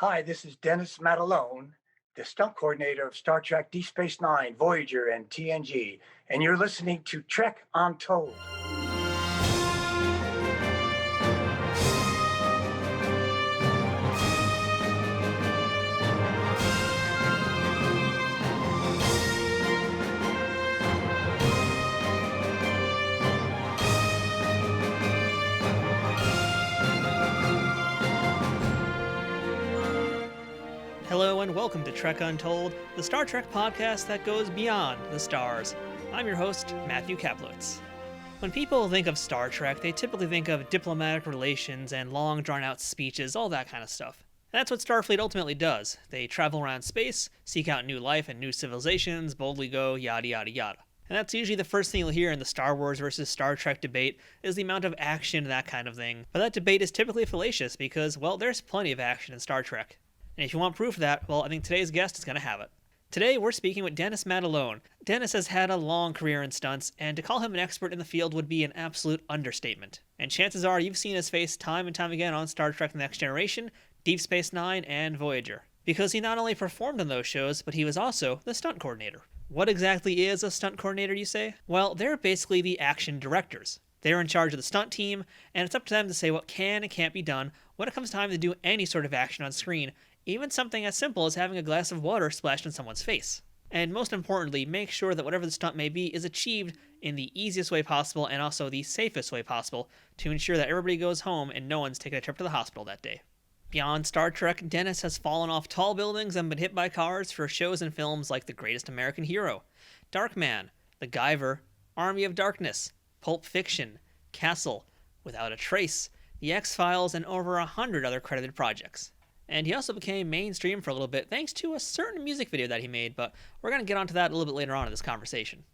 Hi, this is Dennis Madalone, the stunt coordinator of Star Trek Deep Space Nine, Voyager, and TNG, and you're listening to Trek Untold. Hello and welcome to Trek Untold, the Star Trek podcast that goes beyond the stars. I'm your host, Matthew Kaplowitz. When people think of Star Trek, they typically think of diplomatic relations and long drawn-out speeches, all that kind of stuff. And that's what Starfleet ultimately does. They travel around space, seek out new life and new civilizations, boldly go, yada yada yada. And that's usually the first thing you'll hear in the Star Wars versus Star Trek debate, is the amount of action and that kind of thing. But that debate is typically fallacious because, well, there's plenty of action in Star Trek. And if you want proof of that, well, I think today's guest is going to have it. Today, we're speaking with Dennis Madalone. Dennis has had a long career in stunts, and to call him an expert in the field would be an absolute understatement. And chances are you've seen his face time and time again on Star Trek The Next Generation, Deep Space Nine, and Voyager. Because he not only performed on those shows, but he was also the stunt coordinator. What exactly is a stunt coordinator, you say? Well, they're basically the action directors. They're in charge of the stunt team, and it's up to them to say what can and can't be done when it comes time to do any sort of action on screen, even something as simple as having a glass of water splashed in someone's face. And most importantly, make sure that whatever the stunt may be is achieved in the easiest way possible and also the safest way possible to ensure that everybody goes home and no one's taking a trip to the hospital that day. Beyond Star Trek, Dennis has fallen off tall buildings and been hit by cars for shows and films like The Greatest American Hero, Darkman, The Guyver, Army of Darkness, Pulp Fiction, Castle, Without a Trace, The X-Files, and over 100 other credited projects. And he also became mainstream for a little bit thanks to a certain music video that he made, but we're going to get onto that a little bit later on in this conversation.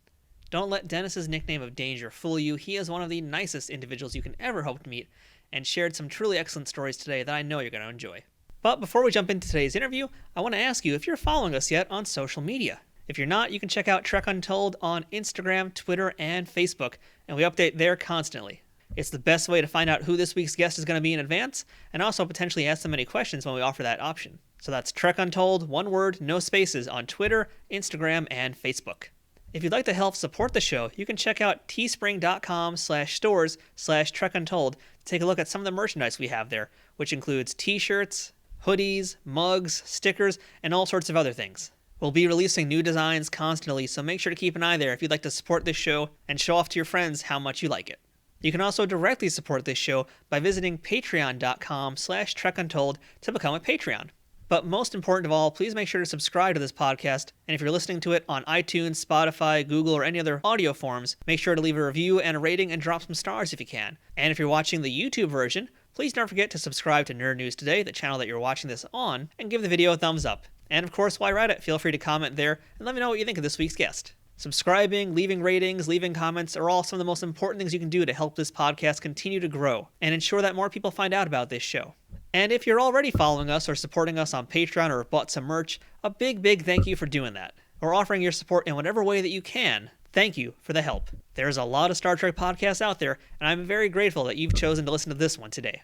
Don't let Dennis's nickname of Danger fool you. He is one of the nicest individuals you can ever hope to meet, and shared some truly excellent stories today that I know you're going to enjoy. But before we jump into today's interview, I want to ask you if you're following us yet on social media. If you're not, you can check out Trek Untold on Instagram, Twitter, and Facebook, and we update there constantly. It's the best way to find out who this week's guest is going to be in advance, and also potentially ask them any questions when we offer that option. So that's Trek Untold, one word, no spaces, on Twitter, Instagram, and Facebook. If you'd like to help support the show, you can check out teespring.com/stores/TrekUntold to take a look at some of the merchandise we have there, which includes t-shirts, hoodies, mugs, stickers, and all sorts of other things. We'll be releasing new designs constantly, so make sure to keep an eye there if you'd like to support this show and show off to your friends how much you like it. You can also directly support this show by visiting patreon.com/TrekUntold to become a Patreon. But most important of all, please make sure to subscribe to this podcast, and if you're listening to it on iTunes, Spotify, Google, or any other audio forms, make sure to leave a review and a rating and drop some stars if you can. And if you're watching the YouTube version, please don't forget to subscribe to Nerd News Today, the channel that you're watching this on, and give the video a thumbs up. And of course, while you're at it, feel free to comment there and let me know what you think of this week's guest. Subscribing, leaving ratings, leaving comments are all some of the most important things you can do to help this podcast continue to grow and ensure that more people find out about this show. And if you're already following us or supporting us on Patreon or bought some merch, a big thank you for doing that, or offering your support in whatever way that you can. Thank you for the help. There's a lot of Star Trek podcasts out there, and I'm very grateful that you've chosen to listen to this one today.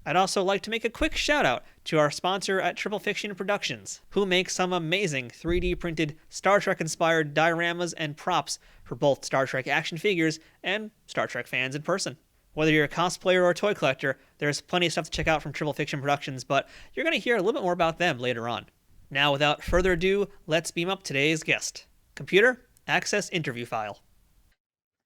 I'd also like to make a quick shout out to our sponsor at Pulp Fiction Productions, who makes some amazing 3D printed Star Trek inspired dioramas and props for both Star Trek action figures and Star Trek fans in person. Whether you're a cosplayer or a toy collector, there's plenty of stuff to check out from Pulp Fiction Productions, but you're going to hear a little bit more about them later on. Now, without further ado, let's beam up today's guest. Computer, access interview file.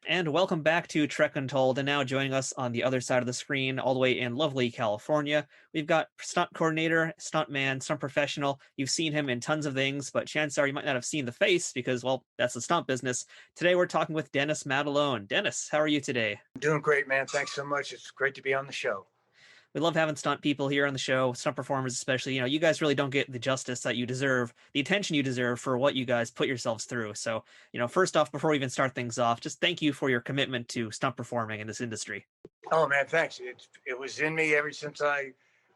And welcome back to Trek Untold, and now joining us on the other side of the screen, all the way in lovely California, we've got stunt coordinator, stuntman, stunt professional. You've seen him in tons of things, but chances are you might not have seen the face because, well, that's the stunt business. Today we're talking with Dennis Madalone. Dennis, how are you today? I'm doing great, man. Thanks so much. It's great to be on the show. We love having stunt people here on the show, stunt performers especially. You guys really don't get the justice that you deserve, the attention you deserve for what you guys put yourselves through. So, first off, before we even start things off, just thank you for your commitment to stunt performing in this industry. Oh, man, thanks. It was in me ever since I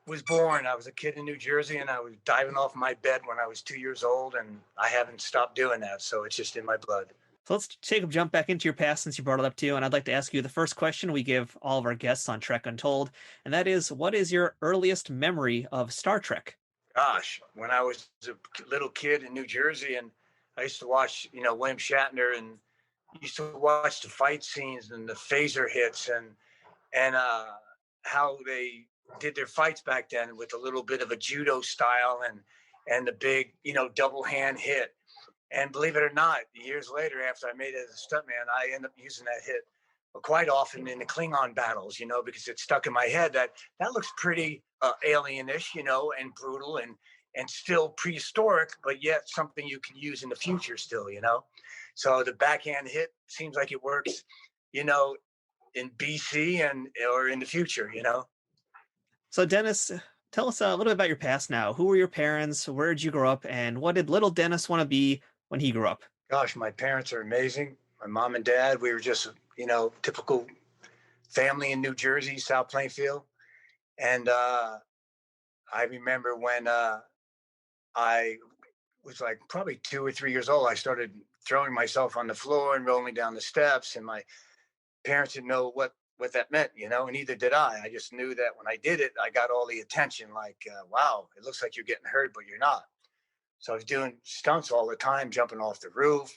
was born. I was a kid in New Jersey, and I was diving off my bed when I was 2 years old, and I haven't stopped doing that. So it's just in my blood. So let's take a jump back into your past since you brought it up too. And I'd like to ask you the first question we give all of our guests on Trek Untold. And that is, what is your earliest memory of Star Trek? Gosh, when I was a little kid in New Jersey, and I used to watch, William Shatner, and used to watch the fight scenes and the phaser hits, and how they did their fights back then with a little bit of a judo style, and the big, double hand hit. And believe it or not, years later, after I made it as a stuntman, I ended up using that hit quite often in the Klingon battles, because it stuck in my head that looks pretty alienish, and brutal, and still prehistoric, but yet something you can use in the future still. So the backhand hit seems like it works, you know, in BC and or in the future. So, Dennis, tell us a little bit about your past now. Who were your parents? Where did you grow up? And what did little Dennis want to be when he grew up? Gosh, my parents are amazing. My mom and dad, we were just, typical family in New Jersey, South Plainfield. And I remember when I was like probably 2 or 3 years old, I started throwing myself on the floor and rolling down the steps. And my parents didn't know what that meant, and neither did I. I just knew that when I did it, I got all the attention. Like, wow, it looks like you're getting hurt, but you're not. So I was doing stunts all the time, jumping off the roof.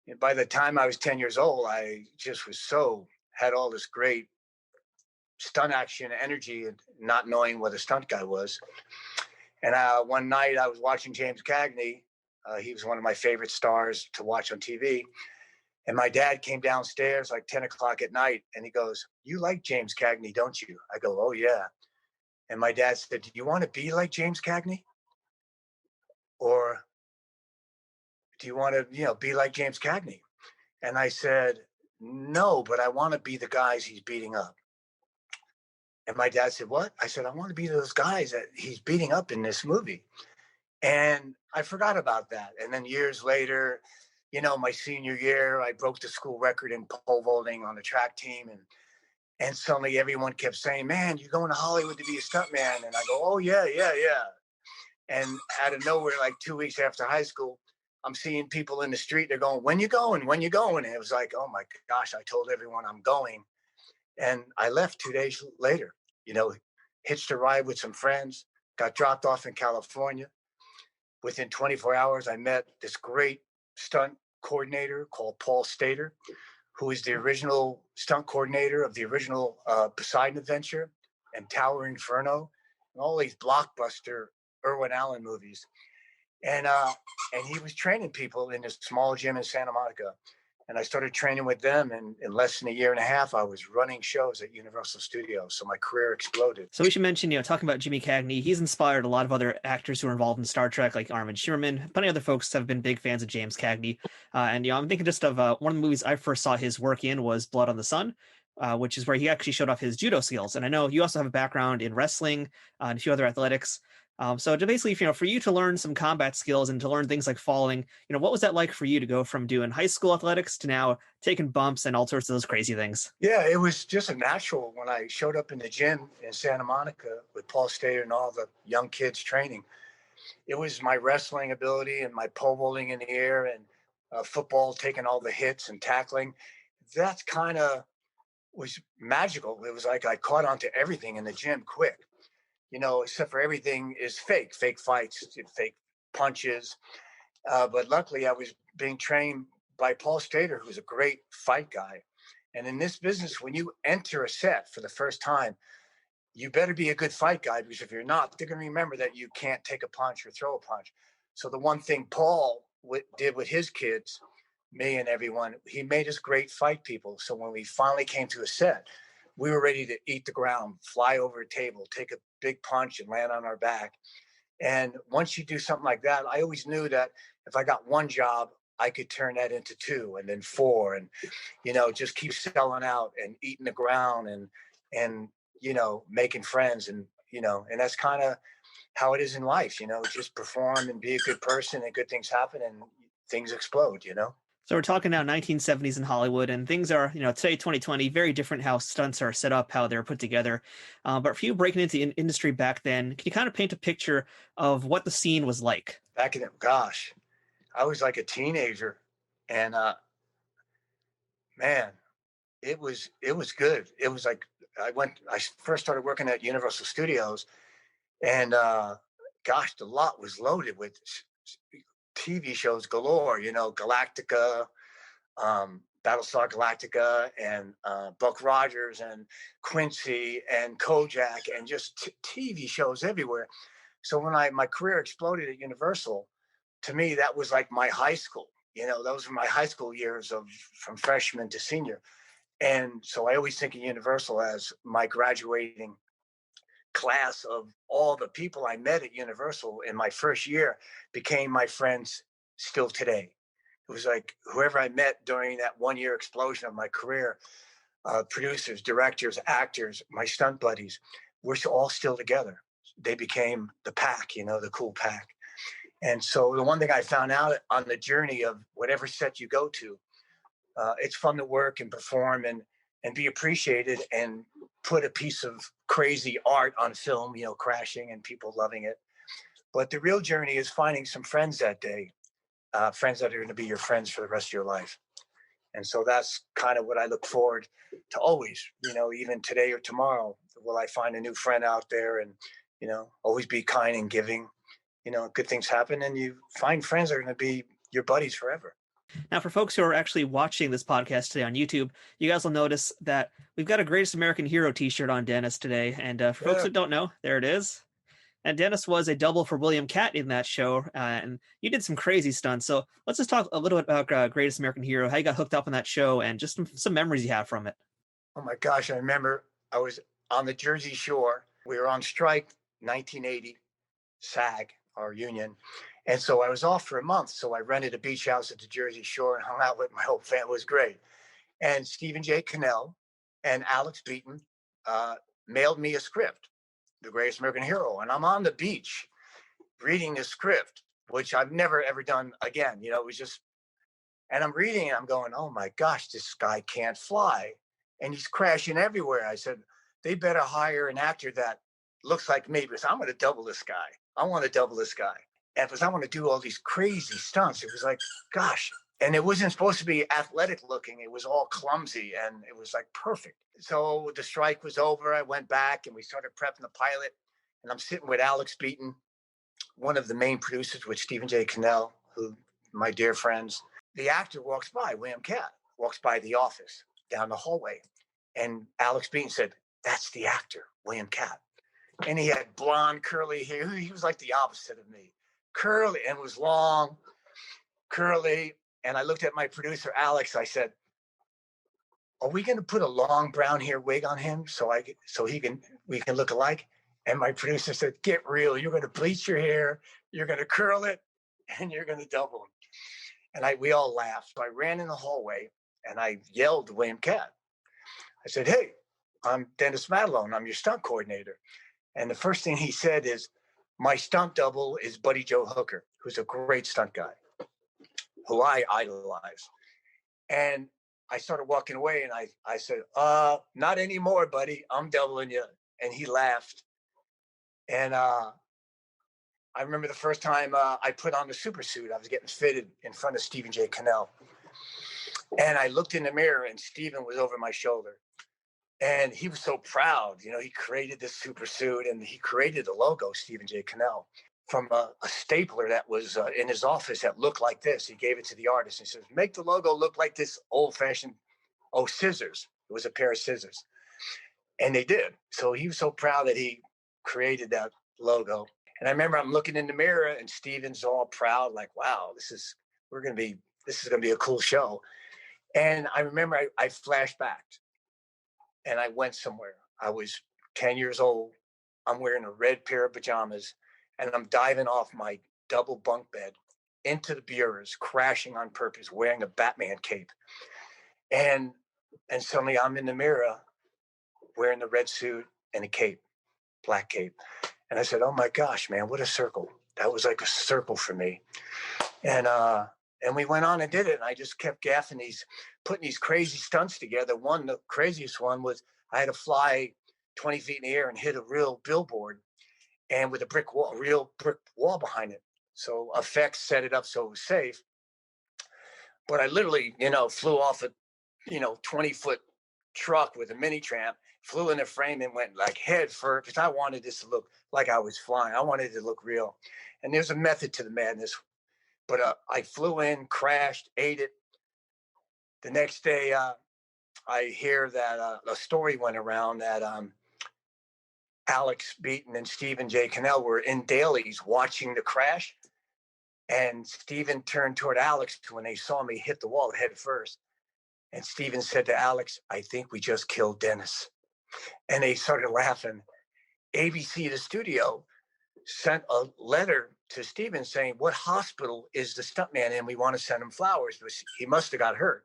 And by the time I was 10 years old, I just had all this great stunt action energy and not knowing what a stunt guy was. And one night I was watching James Cagney. He was one of my favorite stars to watch on TV. And my dad came downstairs like 10 o'clock at night, and he goes, "You like James Cagney, don't you?" I go, "Oh, yeah." And my dad said, "Do you want to be like James Cagney? Or do you want to, be like James Cagney?" And I said, "No, but I want to be the guys he's beating up." And my dad said, "What?" I said, "I want to be those guys that he's beating up in this movie." And I forgot about that. And then years later, my senior year, I broke the school record in pole vaulting on the track team. And suddenly everyone kept saying, "Man, you're going to Hollywood to be a stuntman." And I go, "Oh, yeah, yeah, yeah." And out of nowhere, like 2 weeks after high school, I'm seeing people in the street. They're going, "When you going? When you going?" And it was like, oh my gosh, I told everyone I'm going. And I left 2 days later, you know, hitched a ride with some friends, got dropped off in California. Within 24 hours, I met this great stunt coordinator called Paul Stater, who is the original stunt coordinator of the original Poseidon Adventure and Tower Inferno and all these blockbuster Irwin Allen movies. And he was training people in this small gym in Santa Monica. And I started training with them. And in less than a year and a half, I was running shows at Universal Studios. So my career exploded. So we should mention, talking about Jimmy Cagney, he's inspired a lot of other actors who are involved in Star Trek, like Armin Shimmerman. Plenty of other folks have been big fans of James Cagney. And I'm thinking just of one of the movies I first saw his work in was Blood on the Sun, which is where he actually showed off his judo skills. And I know you also have a background in wrestling and a few other athletics. So to basically, for you to learn some combat skills and to learn things like falling, what was that like for you to go from doing high school athletics to now taking bumps and all sorts of those crazy things? Yeah, it was just a natural when I showed up in the gym in Santa Monica with Paul Stater and all the young kids training. It was my wrestling ability and my pole vaulting in the air and football, taking all the hits and tackling. That kind of was magical. It was like I caught on to everything in the gym quick, except for everything is fake fights, fake punches. But luckily, I was being trained by Paul Stater, who's a great fight guy. And in this business, when you enter a set for the first time, you better be a good fight guy, because if you're not, they're going to remember that you can't take a punch or throw a punch. So the one thing Paul did with his kids, me and everyone, he made us great fight people. So when we finally came to a set, we were ready to eat the ground, fly over a table, take a big punch and land on our back. And once you do something like that, I always knew that if I got one job, I could turn that into two and then four, and just keep selling out and eating the ground and making friends, and that's kind of how it is in life. Just perform and be a good person, and good things happen and things explode. So we're talking now 1970s in Hollywood, and things are, today 2020, very different how stunts are set up, how they're put together. But for you breaking into the industry back then, can you kind of paint a picture of what the scene was like? Back in it, gosh, I was like a teenager, and man, it was good. It was like I first started working at Universal Studios, and gosh, the lot was loaded with TV shows galore, Galactica, Battlestar Galactica, and Buck Rogers, and Quincy, and Kojak, and just TV shows everywhere. So when my career exploded at Universal, to me, that was like my high school. Those were my high school years from freshman to senior. And so I always think of Universal as my graduating class of all the people I met at Universal in my first year became my friends still today. It was like whoever I met during that 1 year explosion of my career, producers, directors, actors, my stunt buddies, we're all still together. They became the pack, the cool pack. And so the one thing I found out on the journey of whatever set you go to, it's fun to work and perform and be appreciated and put a piece of crazy art on film, crashing and people loving it. But the real journey is finding some friends that day, friends that are going to be your friends for the rest of your life. And so that's kind of what I look forward to always, even today or tomorrow, will I find a new friend out there, and, always be kind and giving, good things happen, and you find friends that are going to be your buddies forever. Now, for folks who are actually watching this podcast today on YouTube, you guys will notice that we've got a Greatest American Hero t-shirt on Dennis today. And for folks that don't know, there it is. And Dennis was a double for William Katt in that show, and you did some crazy stunts. So let's just talk a little bit about Greatest American Hero, how you got hooked up on that show, and just some memories you have from it. Oh my gosh, I remember I was on the Jersey Shore. We were on strike, 1980, SAG, our union. And so I was off for a month. So I rented a beach house at the Jersey Shore and hung out with my whole family. It was great. And Stephen J. Cannell and Alex Beaton mailed me a script, The Greatest American Hero. And I'm on the beach reading the script, which I've never, ever done again. It was just, and I'm reading and I'm going, oh my gosh, this guy can't fly. And he's crashing everywhere. I said, they better hire an actor that looks like me, because I'm going to double this guy. I want to double this guy. And because I want to do all these crazy stunts. It was like, gosh. And it wasn't supposed to be athletic looking. It was all clumsy, and it was like perfect. So the strike was over. I went back and we started prepping the pilot. And I'm sitting with Alex Beaton, one of the main producers, with Stephen J. Cannell, who my dear friends. The actor walks by, William Katt, walks by the office down the hallway. And Alex Beaton said, that's the actor, William Katt. And he had blonde, curly hair. He was like the opposite of me. Curly, and was long, curly. And I looked at my producer, Alex. I said, are we going to put a long brown hair wig on him so we can look alike? And my producer said, get real. You're going to bleach your hair, you're going to curl it, and you're going to double him. And we all laughed. So I ran in the hallway and I yelled to William Katt. I said, hey, I'm Dennis Madalone. I'm your stunt coordinator. And the first thing he said is, my stunt double is Buddy Joe Hooker, who's a great stunt guy, who I idolize. And I started walking away, and I said, not anymore, buddy. I'm doubling you. And he laughed. And I remember the first time I put on the super suit, I was getting fitted in front of Stephen J. Cannell. And I looked in the mirror, and Stephen was over my shoulder. And he was so proud. He created this super suit, and he created the logo, Stephen J. Cannell, from a stapler that was in his office that looked like this. He gave it to the artist. He says, make the logo look like this old-fashioned, scissors. It was a pair of scissors. And they did. So he was so proud that he created that logo. And I remember I'm looking in the mirror, and Stephen's all proud, like, wow, this is going to be a cool show. And I remember I flashed back. And I went somewhere. I was 10 years old. I'm wearing a red pair of pajamas, and I'm diving off my double bunk bed into the bureaus, crashing on purpose, wearing a Batman cape. And suddenly I'm in the mirror wearing the red suit and a cape, black cape. And I said, oh my gosh, man, what a circle. That was like a circle for me. And we went on and did it. And I just kept putting these crazy stunts together. The craziest one was I had to fly 20 feet in the air and hit a real billboard, and with a real brick wall behind it. So effects set it up so it was safe. But I literally, flew off a, 20-foot truck with a mini tramp, flew in the frame and went like head first, because I wanted this to look like I was flying. I wanted it to look real. And there's a method to the madness. But I flew in, crashed, ate it. The next day, I hear that a story went around that Alex Beaton and Stephen J. Cannell were in dailies watching the crash. And Stephen turned toward Alex when they saw me hit the wall head first. And Stephen said to Alex, I think we just killed Dennis. And they started laughing. ABC, the studio, sent a letter to Stephen saying, what hospital is the stuntman in? We want to send him flowers. But he must have got hurt.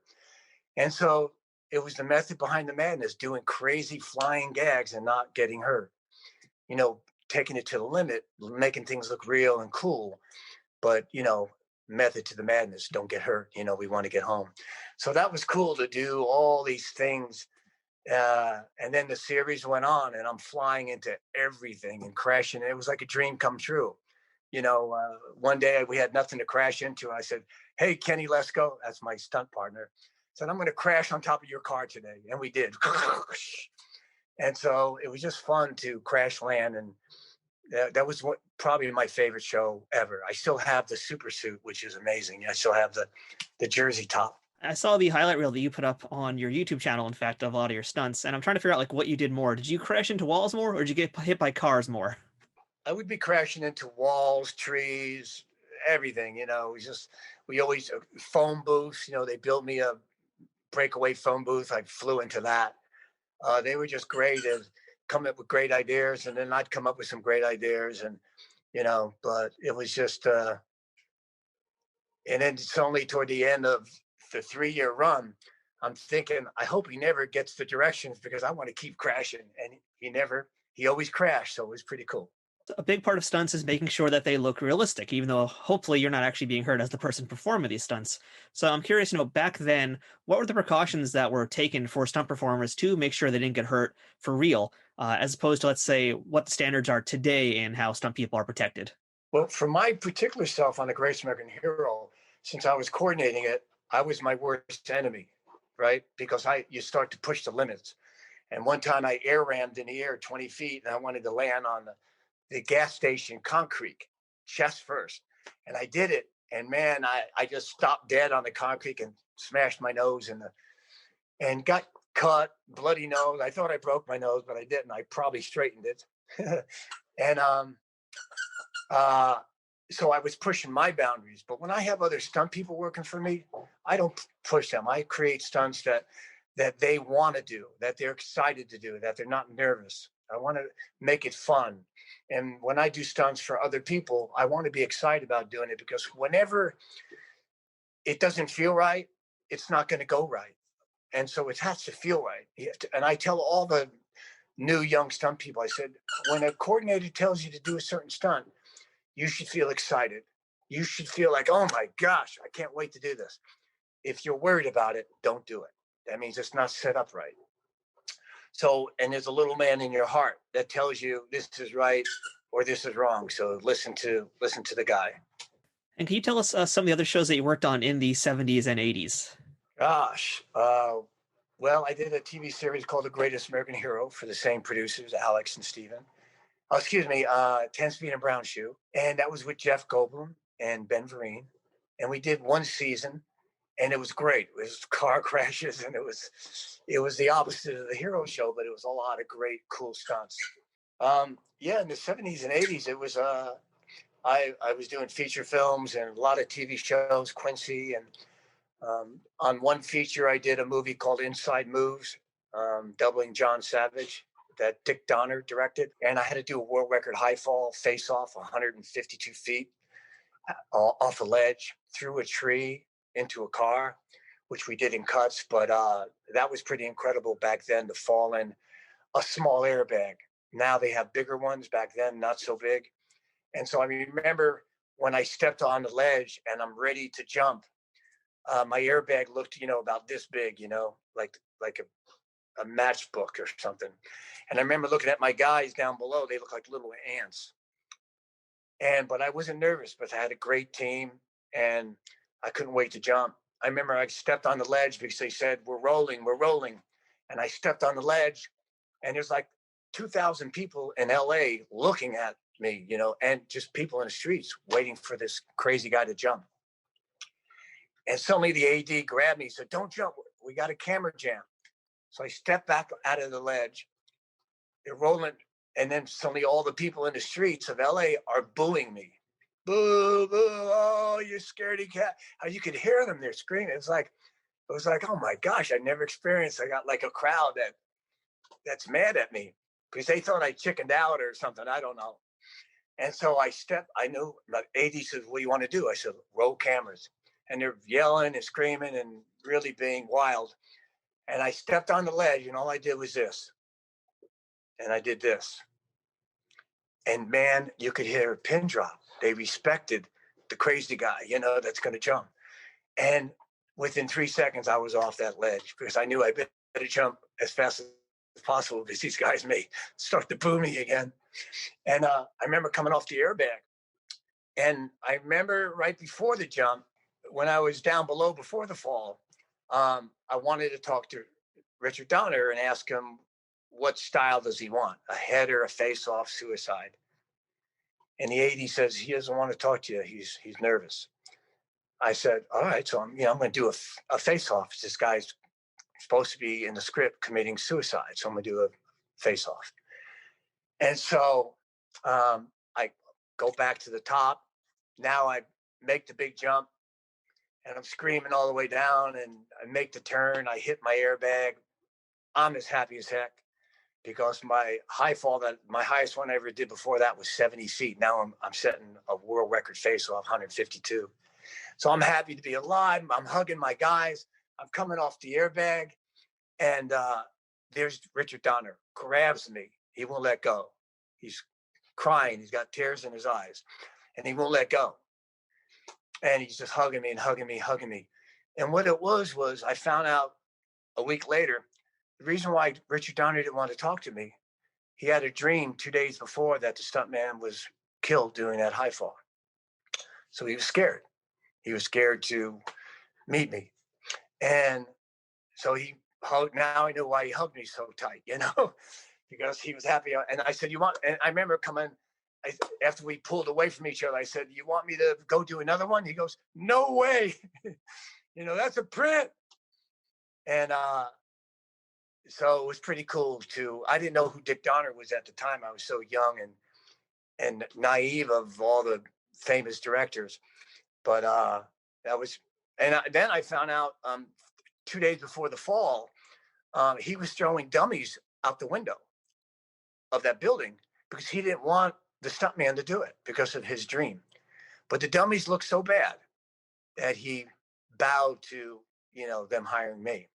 And so it was the method behind the madness, doing crazy flying gags and not getting hurt. You know, taking it to the limit, making things look real and cool. But, you know, method to the madness, don't get hurt. You know, we want to get home. So that was cool to do all these things. And then the series went on and I'm flying into everything and crashing. It was like a dream come true. You know, one day we had nothing to crash into. And I said, hey, Kenny, let's go. That's my stunt partner. Said, I'm going to crash on top of your car today. And we did. And so it was just fun to crash land. And that was probably my favorite show ever. I still have the super suit, which is amazing. I still have the jersey top. I saw the highlight reel that you put up on your YouTube channel, in fact, of a lot of your stunts, and I'm trying to figure out like what you did more. Did you crash into walls more, or did you get hit by cars more? I would be crashing into walls, trees, everything. You know, we always phone booths. You know, they built me a breakaway phone booth. I flew into that. They were just great at coming up with great ideas, and then I'd come up with some great ideas, and you know, but it was just. And then it's only toward the end of the 3-year run, I'm thinking, I hope he never gets the directions because I want to keep crashing. And he always crashed. So it was pretty cool. A big part of stunts is making sure that they look realistic, even though hopefully you're not actually being hurt as the person performing these stunts. So I'm curious, back then, what were the precautions that were taken for stunt performers to make sure they didn't get hurt for real, as opposed to, let's say, what the standards are today and how stunt people are protected? Well, for my particular self on The Greatest American Hero, since I was coordinating it, I was my worst enemy, right? Because you start to push the limits. And one time I air rammed in the air 20 feet and I wanted to land on the gas station concrete, chest first. And I did it. And man, I just stopped dead on the concrete and smashed my nose and got cut, bloody nose. I thought I broke my nose, but I didn't. I probably straightened it. And so I was pushing my boundaries. But when I have other stunt people working for me, I don't push them. I create stunts that they want to do, that they're excited to do, that they're not nervous. I want to make it fun. And when I do stunts for other people, I want to be excited about doing it because whenever it doesn't feel right, it's not going to go right. And so it has to feel right. And I tell all the new young stunt people, I said, when a coordinator tells you to do a certain stunt, you should feel excited. You should feel like, oh my gosh, I can't wait to do this. If you're worried about it, don't do it. That means it's not set up right. So, and there's a little man in your heart that tells you this is right or this is wrong. So listen to the guy. And can you tell us some of the other shows that you worked on in the 70s and 80s? Gosh, well, I did a TV series called The Greatest American Hero for the same producers, Alex and Steven. Oh, excuse me, 10 Speed and Brown Shoe. And that was with Jeff Goldblum and Ben Vereen. And we did one season and it was great. It was car crashes and it was the opposite of the hero show, but it was a lot of great, cool stunts. Yeah, in the 70s and 80s, it was, I was doing feature films and a lot of TV shows, Quincy. And on one feature, I did a movie called Inside Moves, doubling John Savage, that Dick Donner directed. And I had to do a world record high fall face off 152 feet off a ledge, through a tree into a car, which we did in cuts. But that was pretty incredible back then to fall in a small airbag. Now they have bigger ones, back then not so big. And so I remember when I stepped on the ledge and I'm ready to jump, my airbag looked, about this big, like a matchbook or something. And I remember looking at my guys down below, they look like little ants. But I wasn't nervous, but I had a great team and I couldn't wait to jump. I remember I stepped on the ledge because they said, we're rolling. and I stepped on the ledge, and there's like 2,000 people in LA looking at me, and just people in the streets waiting for this crazy guy to jump. And suddenly the AD grabbed me and said, "Don't jump. We got a camera jam." So I stepped back out of the ledge. They're rolling. And then suddenly all the people in the streets of LA are booing me. Boo, boo, oh, you scaredy cat. How you could hear them, they're screaming. It was like, oh my gosh, I never experienced. I got like a crowd that's mad at me because they thought I chickened out or something. I don't know. And so I knew, like, AD says, "What do you want to do?" I said, "Roll cameras." And they're yelling and screaming and really being wild. And I stepped on the ledge, and all I did was this. And I did this. And man, you could hear a pin drop. They respected the crazy guy, that's going to jump. And within 3 seconds, I was off that ledge because I knew I better jump as fast as possible because these guys may start to boo me again. And I remember coming off the airbag. And I remember right before the jump, when I was down below before the fall, I wanted to talk to Richard Donner and ask him, what style does he want? A head or a face-off suicide? And the AD says he doesn't want to talk to you. He's nervous. I said, all right, so I'm going to do a face-off. This guy's supposed to be in the script committing suicide, so I'm going to do a face-off. And so I go back to the top. Now I make the big jump, and I'm screaming all the way down, and I make the turn. I hit my airbag. I'm as happy as heck because my highest one I ever did before that was 70 feet. Now I'm setting a world record face-off, 152. So I'm happy to be alive. I'm hugging my guys. I'm coming off the airbag, and there's Richard Donner, grabs me. He won't let go. He's crying. He's got tears in his eyes, and he won't let go. And he's just hugging me and hugging me, hugging me. And what it was I found out a week later, the reason why Richard Donner didn't want to talk to me, he had a dream 2 days before that the stuntman was killed doing that high fall. So he was scared. He was scared to meet me. And so he hugged. Now I know why he hugged me so tight, because he was happy. And I said, and I remember after we pulled away from each other, I said, "You want me to go do another one?" He goes, "No way." That's a print. And so it was pretty cool I didn't know who Dick Donner was at the time. I was so young and naive of all the famous directors. But that was, and then I found out 2 days before the fall, he was throwing dummies out the window of that building because he didn't want the stuntman to do it because of his dream. But the dummies looked so bad that he bowed to, them hiring me.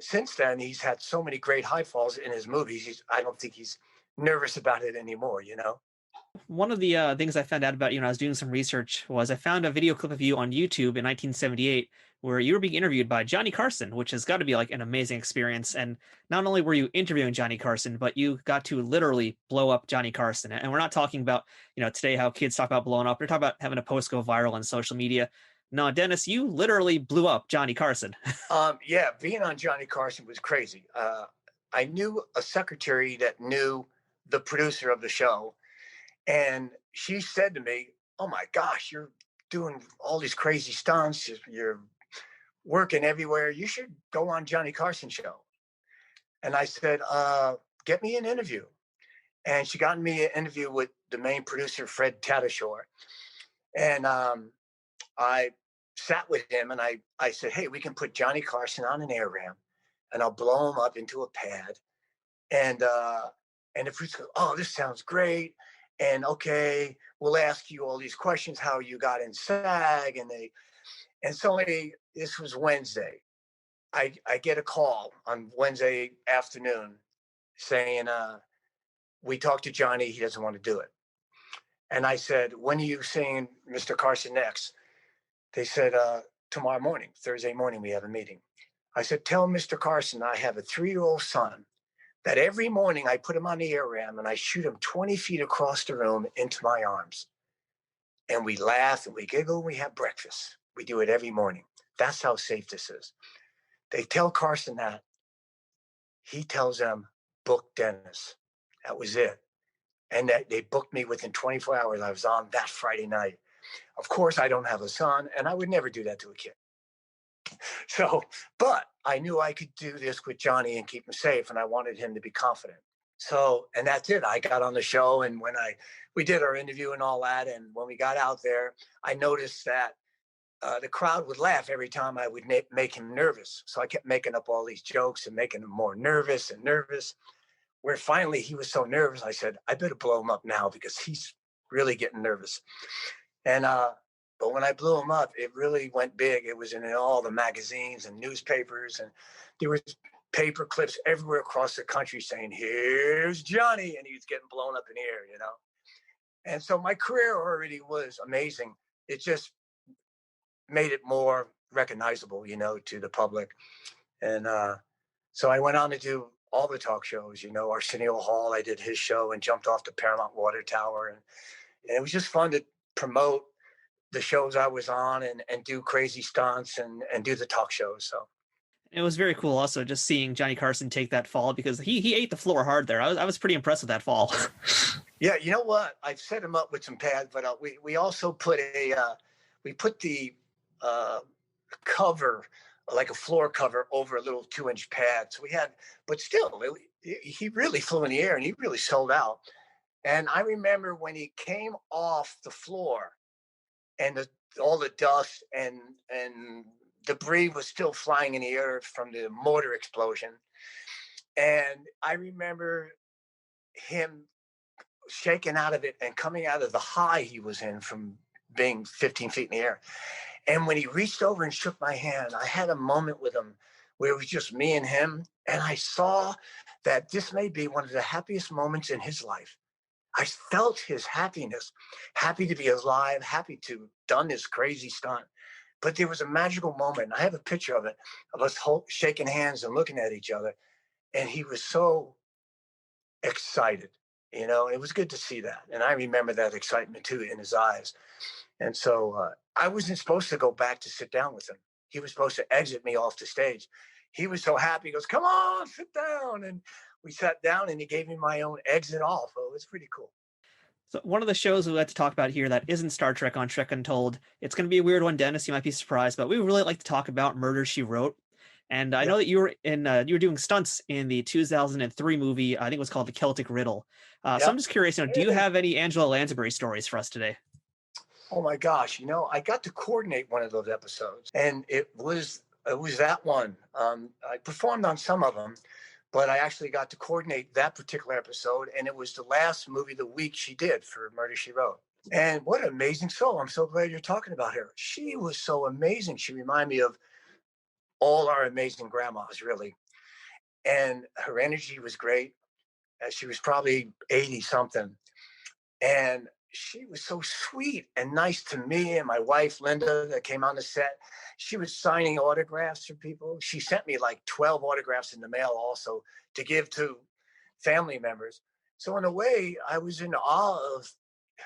Since then, he's had so many great high falls in his movies. I don't think he's nervous about it anymore, One of the things I found out about you when I was doing some research was I found a video clip of you on YouTube in 1978 where you were being interviewed by Johnny Carson, which has got to be like an amazing experience. And not only were you interviewing Johnny Carson, but you got to literally blow up Johnny Carson. And we're not talking about, today how kids talk about blowing up. We're talking about having a post go viral on social media. No, Dennis, you literally blew up Johnny Carson. Yeah, being on Johnny Carson was crazy. I knew a secretary that knew the producer of the show. And she said to me, "Oh my gosh, you're doing all these crazy stunts. You're working everywhere. You should go on Johnny Carson show." And I said, "Get me an interview." And she got me an interview with the main producer, Fred Tatasciore. And I sat with him and I said, "Hey, we can put Johnny Carson on an air ramp and I'll blow him up into a pad." And the producer goes, "Oh, this sounds great. And okay, we'll ask you all these questions, how you got in SAG." And so this was Wednesday. I get a call on Wednesday afternoon saying, "We talked to Johnny, he doesn't want to do it." And I said, "When are you seeing Mr. Carson next?" They said, "Tomorrow morning, Thursday morning, we have a meeting." I said, "Tell Mr. Carson I have a 3-year-old son that every morning I put him on the air ram and I shoot him 20 feet across the room into my arms. And we laugh and we giggle and we have breakfast. We do it every morning. That's how safe this is." They tell Carson that. he tells them, book Dennis. That was it. And that they booked me within 24 hours. I was on that Friday night. Of course, I don't have a son, and I would never do that to a kid. So, but I knew I could do this with Johnny and keep him safe, and I wanted him to be confident. So, and that's it. I got on the show, and when we did our interview and all that, and when we got out there, I noticed that the crowd would laugh every time I would make him nervous. So I kept making up all these jokes and making him more nervous and nervous. Where finally he was so nervous, I said, I better blow him up now because he's really getting nervous. And but when I blew him up, it really went big. It was in all the magazines and newspapers, and there was paper clips everywhere across the country saying, "Here's Johnny," and he was getting blown up in the air, you know. And so my career already was amazing. It just made it more recognizable, you know, to the public. And so I went on to do all the talk shows, you know, Arsenio Hall. I did his show and jumped off the Paramount Water Tower, and it was just fun to promote the shows I was on and do crazy stunts and do the talk shows. So It was very cool also just seeing Johnny Carson take that fall because he ate the floor hard there. I was pretty impressed with that fall. yeah, you know what? I set him up with some pads, but we also put we put the cover, like a floor cover, over a little 2-inch pad. So we had, but still, he really flew in the air and he really sold out. And I remember when he came off the floor and all the dust and debris was still flying in the air from the motor explosion. And I remember him shaking out of it and coming out of the high he was in from being 15 feet in the air. And when he reached over and shook my hand, I had a moment with him where it was just me and him. And I saw that this may be one of the happiest moments in his life. I felt his happiness, happy to be alive, happy to have done this crazy stunt. But there was a magical moment. I have a picture of it, of us shaking hands and looking at each other. And he was so excited. You know, it was good to see that. And I remember that excitement too in his eyes. And so I wasn't supposed to go back to sit down with him. He was supposed to exit me off the stage. He was so happy. He goes, "Come on, sit down." And we sat down and he gave me my own exit off. Oh, it was pretty cool. So one of the shows we like to talk about here that isn't Star Trek on Trek Untold, it's going to be a weird one, Dennis. You might be surprised, but we really like to talk about Murder, She Wrote. And I know that you were doing stunts in the 2003 movie. I think it was called The Celtic Riddle. So I'm just curious, do you have any Angela Lansbury stories for us today? Oh my gosh, you know, I got to coordinate one of those episodes, and it was that one. I performed on some of them, but I actually got to coordinate that particular episode, and it was the last movie of the week she did for Murder She Wrote. And what an amazing soul! I'm so glad you're talking about her. She was so amazing. She reminded me of all our amazing grandmas, really. And her energy was great. She was probably 80 something, and she was so sweet and nice to me and my wife Linda that came on the set. She was signing autographs for people. She sent me like 12 autographs in the mail also to give to family members. So in a way, I was in awe of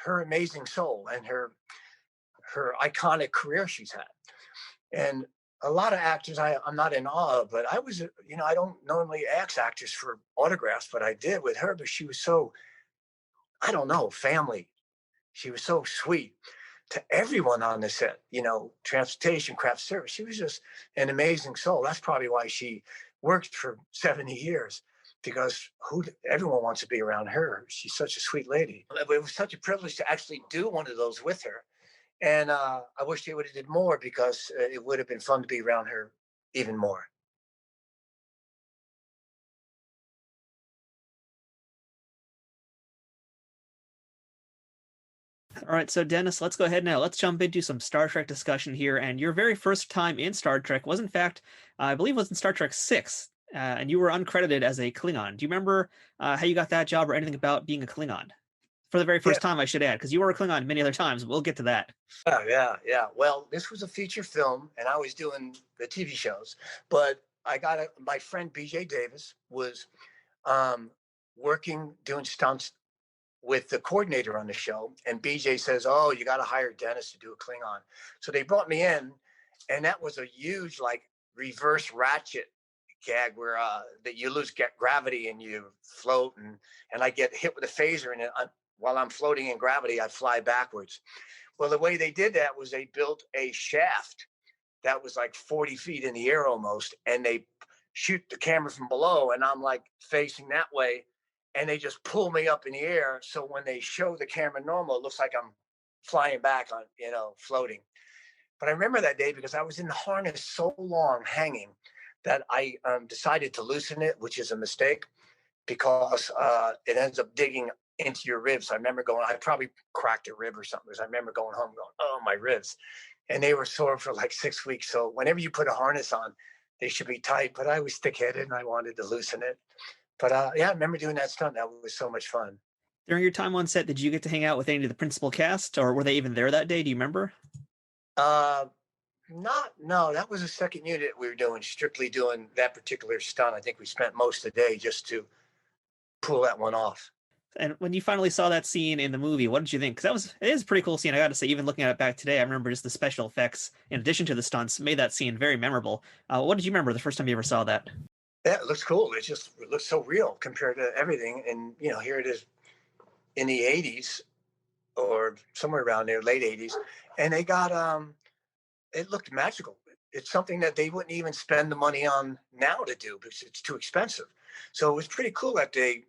her amazing soul and her iconic career she's had. And a lot of actors I'm not in awe of, but I was, you know, I don't normally ask actors for autographs, but I did with her. But she was so, I don't know, family. She was so sweet to everyone on the set, you know, transportation, craft service. She was just an amazing soul. That's probably why she worked for 70 years, because everyone wants to be around her. She's such a sweet lady. It was such a privilege to actually do one of those with her. And I wish they would have did more, because it would have been fun to be around her even more. All right, so Dennis, let's go ahead now. Let's jump into some Star Trek discussion here. And your very first time in Star Trek was, in fact, I believe, was in Star Trek 6, and you were uncredited as a Klingon. Do you remember how you got that job or anything about being a Klingon? For the very Yeah, first time, I should add, because you were a Klingon many other times. We'll get to that. yeah. Well, this was a feature film, and I was doing the TV shows. But my friend BJ Davis was working doing stunts with the coordinator on the show, and BJ says, "Oh, you got to hire Dennis to do a Klingon." So they brought me in, and that was a huge, like, reverse ratchet gag where that you lose gravity and you float, and I get hit with a phaser, and while I'm floating in gravity, I fly backwards. Well, the way they did that was they built a shaft that was like 40 feet in the air almost, and they shoot the camera from below, and I'm like facing that way, and they just pull me up in the air. So when they show the camera normal, it looks like I'm flying back on, floating. But I remember that day because I was in the harness so long hanging that I decided to loosen it, which is a mistake because it ends up digging into your ribs. I remember I probably cracked a rib or something because I remember going home going, oh, my ribs. And they were sore for like 6 weeks. So whenever you put a harness on, they should be tight. But I was thick-headed and I wanted to loosen it. But yeah, I remember doing that stunt. That was so much fun. During your time on set, did you get to hang out with any of the principal cast, or were they even there that day? Do you remember? Uh, no, that was a second unit we were doing, strictly doing that particular stunt. I think we spent most of the day just to pull that one off. And when you finally saw that scene in the movie, what did you think? Because it is a pretty cool scene. I got to say, even looking at it back today, I remember just the special effects, in addition to the stunts, made that scene very memorable. What did you remember the first time you ever saw that? Yeah, it looks cool. It looks so real compared to everything. And here it is in the 80s or somewhere around there, late 80s, and they got it looked magical. It's something that they wouldn't even spend the money on now to do because it's too expensive. So it was pretty cool that they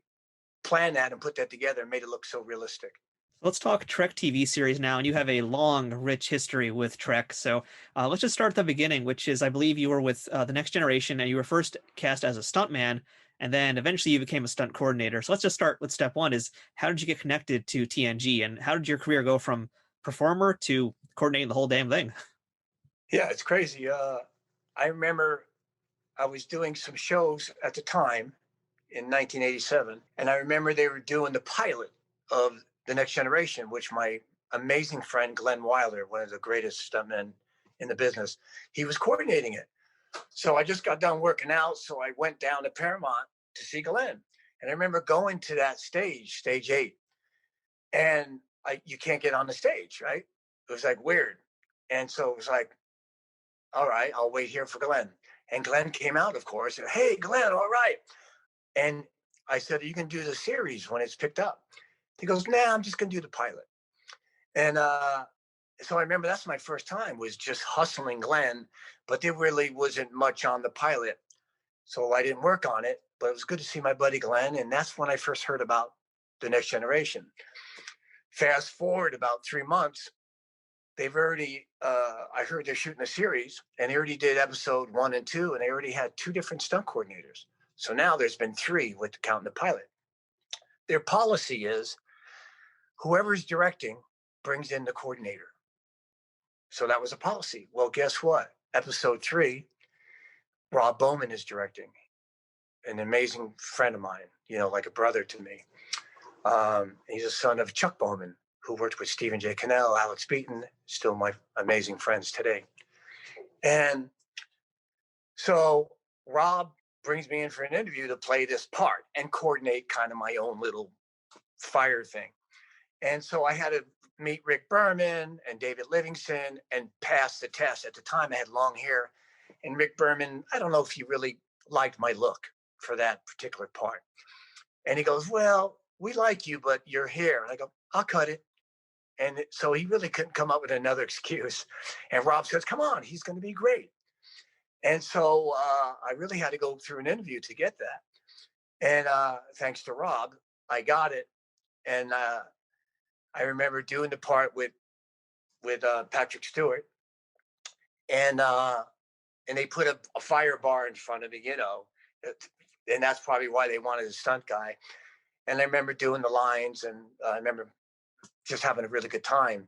planned that and put that together and made it look so realistic. Let's talk Trek TV series now, and you have a long, rich history with Trek. So let's just start at the beginning, which is I believe you were with the Next Generation, and you were first cast as a stuntman, and then eventually you became a stunt coordinator. So let's just start with step one: is how did you get connected to TNG, and how did your career go from performer to coordinating the whole damn thing? Yeah, it's crazy. I remember I was doing some shows at the time in 1987, and I remember they were doing the pilot of The Next Generation, which my amazing friend Glenn Wilder, one of the greatest stuntmen in the business, he was coordinating it. So I just got done working out, so I went down to Paramount to see Glenn, and I remember going to that stage 8, and you can't get on the stage, right? It was like weird, and so it was like, all right, I'll wait here for Glenn. And Glenn came out, of course. And, hey, Glenn, all right. And I said, you can do the series when it's picked up. He goes, nah, I'm just going to do the pilot. And so I remember that's my first time was just hustling Glenn, but there really wasn't much on the pilot. So I didn't work on it, but it was good to see my buddy Glenn. And that's when I first heard about The Next Generation. Fast forward about 3 months, they've already, I heard they're shooting a series, and they already did episode 1 and 2, and they already had 2 different stunt coordinators. So now there's been 3 with counting the pilot. Their policy is whoever's directing brings in the coordinator. So that was a policy. Well, guess what? Episode 3, Rob Bowman is directing, an amazing friend of mine, like a brother to me. He's a son of Chuck Bowman, who worked with Stephen J. Cannell, Alex Beaton, still my amazing friends today. And so Rob brings me in for an interview to play this part and coordinate kind of my own little fire thing. And so I had to meet Rick Berman and David Livingston and pass the test. At the time, I had long hair. And Rick Berman, I don't know if he really liked my look for that particular part. And he goes, well, we like you, but your hair. And I go, I'll cut it. And so he really couldn't come up with another excuse. And Rob says, come on, he's going to be great. And so I really had to go through an interview to get that. And thanks to Rob, I got it. And I remember doing the part with Patrick Stewart. And they put a fire bar in front of me, and that's probably why they wanted a stunt guy. And I remember doing the lines, and I remember just having a really good time.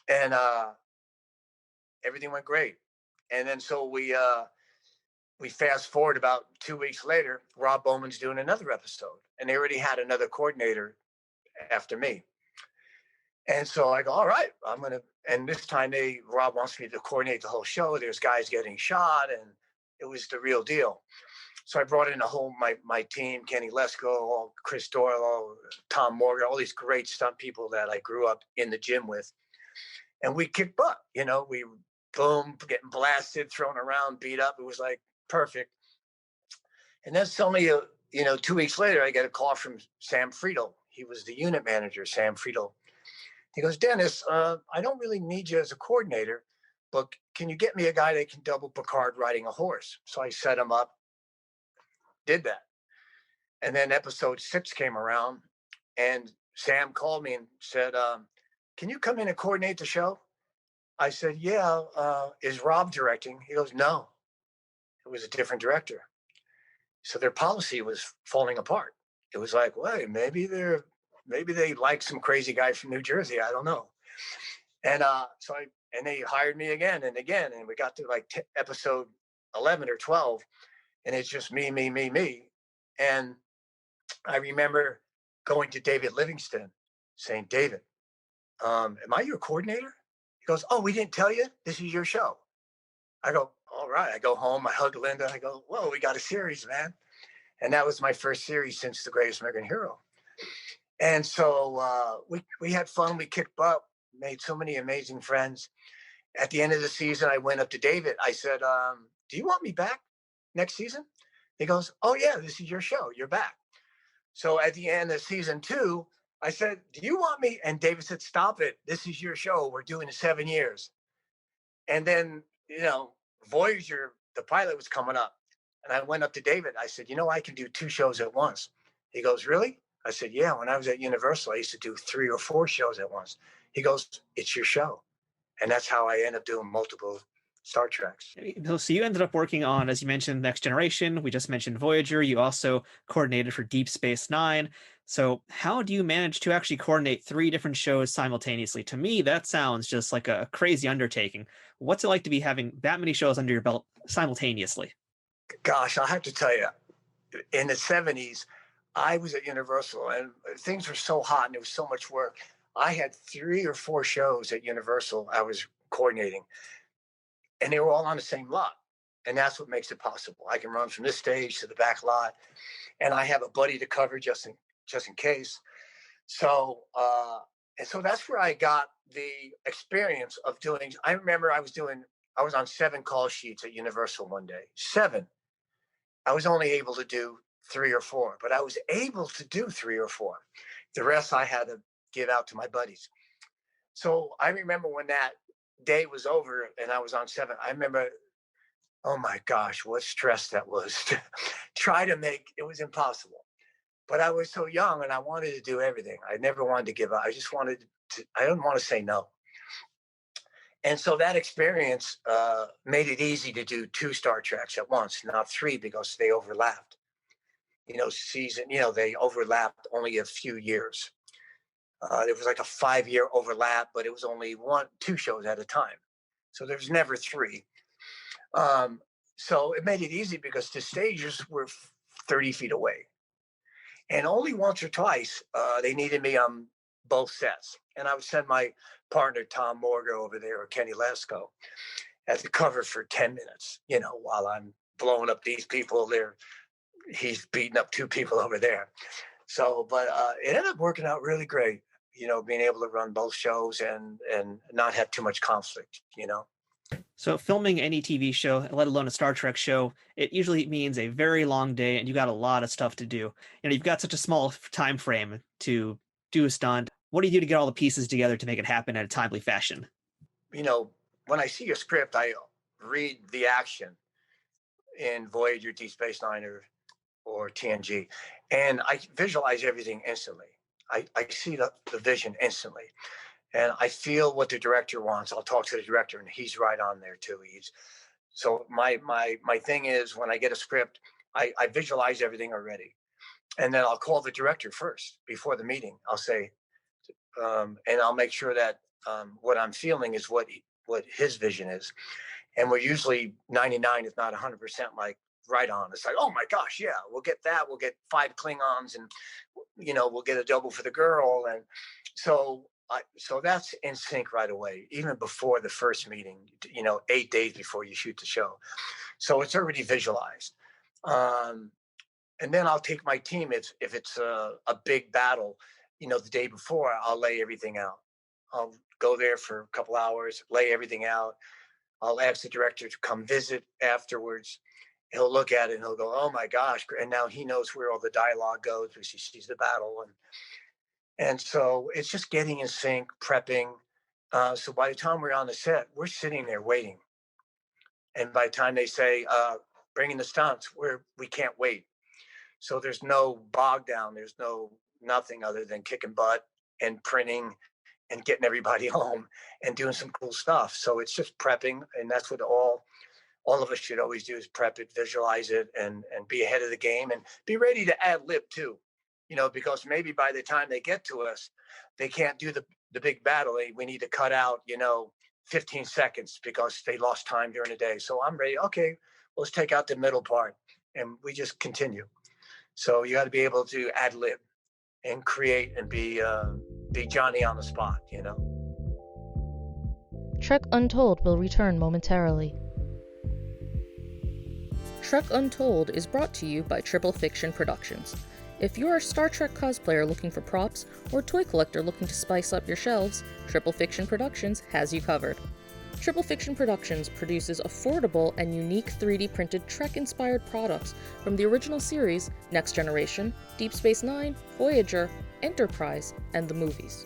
And everything went great. And then so we fast forward about 2 weeks later, Rob Bowman's doing another episode, and they already had another coordinator after me. And so I go, all right, and this time Rob wants me to coordinate the whole show. There's guys getting shot, and it was the real deal. So I brought in my team, Kenny Lesko, Chris Doyle, Tom Morgan, all these great stunt people that I grew up in the gym with. And we kicked butt, we boom, getting blasted, thrown around, beat up. It was like perfect. And then suddenly, 2 weeks later, I get a call from Sam Friedel. He was the unit manager, Sam Friedel. He goes, Dennis, I don't really need you as a coordinator, but can you get me a guy that can double Picard riding a horse? So I set him up, did that. And then episode 6 came around, and Sam called me and said, can you come in and coordinate the show? I said, yeah. Is Rob directing? He goes, no, it was a different director. So their policy was falling apart. It was like, well, maybe they like some crazy guy from New Jersey. I don't know. And and they hired me again and again, and we got to like episode 11 or 12, and it's just me. And I remember going to David Livingston saying, David, am I your coordinator? He goes, oh, we didn't tell you? This is your show. I go, all right. I go home. I hug Linda. I go, whoa, we got a series, man. And that was my first series since The Greatest American Hero. And so we had fun. We kicked butt, made so many amazing friends. At the end of the season, I went up to David. I said, do you want me back next season? He goes, oh, yeah, this is your show. You're back. So at the end of season 2, I said, do you want me? And David said, stop it. This is your show. We're doing it 7 years. And then, Voyager, the pilot was coming up. And I went up to David. I said, I can do 2 shows at once. He goes, really? I said, yeah. When I was at Universal, I used to do 3 or 4 shows at once. He goes, it's your show. And that's how I ended up doing multiple Star Treks. So you ended up working on, as you mentioned, Next Generation. We just mentioned Voyager. You also coordinated for Deep Space Nine. So how do you manage to actually coordinate 3 different shows simultaneously? To me, that sounds just like a crazy undertaking. What's it like to be having that many shows under your belt simultaneously? Gosh, I have to tell you, in the 70s, I was at Universal and things were so hot and it was so much work. I had 3 or 4 shows at Universal I was coordinating, and they were all on the same lot. And that's what makes it possible. I can run from this stage to the back lot, and I have a buddy to cover just in case. So, and so that's where I got the experience of doing. I remember I was on 7 call sheets at Universal one day. 7. I was only able to do 3 or 4, but I was able to do 3 or 4. The rest I had to give out to my buddies. So I remember when that day was over and I was on 7, I remember, oh my gosh, what stress that was to try to make it was impossible. But I was so young and I wanted to do everything. I never wanted to give up. I didn't want to say no. And so that experience made it easy to do 2 Star Treks at once, not 3, because they overlapped. They overlapped only a few years. There was like a 5-year overlap, but it was only 2 shows at a time. So there was never 3. So it made it easy because the stages were 30 feet away. And only once or twice they needed me on both sets. And I would send my partner, Tom Morgan, over there, or Kenny Lesko, as the cover for 10 minutes, while I'm blowing up these people there. He's beating up 2 people over there. So, but it ended up working out really great, being able to run both shows and not have too much conflict. So filming any TV show, let alone a Star Trek show, it usually means a very long day and you got a lot of stuff to do. You've got such a small time frame to do a stunt. What do you do to get all the pieces together to make it happen in a timely fashion? When I see a script, I read the action in Voyager, Deep Space Nine, or TNG, and I visualize everything instantly. I see the vision instantly, and I feel what the director wants. I'll talk to the director, and he's right on there too. So my thing is, when I get a script, I visualize everything already, and then I'll call the director first before the meeting. I'll say, and I'll make sure that what I'm feeling is what his vision is, and we're usually 99, if not 100%, like right on. It's like, oh my gosh, yeah, we'll get that. We'll get 5 Klingons, and we'll get a double for the girl, and so that's in sync right away, even before the first meeting. 8 days before you shoot the show, so it's already visualized. And then I'll take my team if it's a big battle. The day before, I'll lay everything out. I'll go there for a couple hours, lay everything out. I'll ask the director to come visit afterwards. he'll look at it and he'll go, "Oh my gosh!" And now he knows where all the dialogue goes because he sees the battle, and so it's just getting in sync, prepping. So by the time we're on the set, we're sitting there waiting, and by the time they say, "Bring in the stunts," we can't wait. So there's no bog down. There's no nothing other than kicking butt and printing and getting everybody home and doing some cool stuff. So it's just prepping, and that's what all of us should always do is prep it, visualize it, and be ahead of the game and be ready to ad lib too. Because maybe by the time they get to us, they can't do the big battle. We need to cut out, 15 seconds because they lost time during the day. So I'm ready. Okay, let's take out the middle part, and we just continue. So you got to be able to ad lib and create and be Johnny on the spot. Trek Untold will return momentarily. Trek Untold is brought to you by Triple Fiction Productions. If you're a Star Trek cosplayer looking for props, or toy collector looking to spice up your shelves, Triple Fiction Productions has you covered. Triple Fiction Productions produces affordable and unique 3D printed Trek-inspired products from the original series, Next Generation, Deep Space Nine, Voyager, Enterprise, and the movies.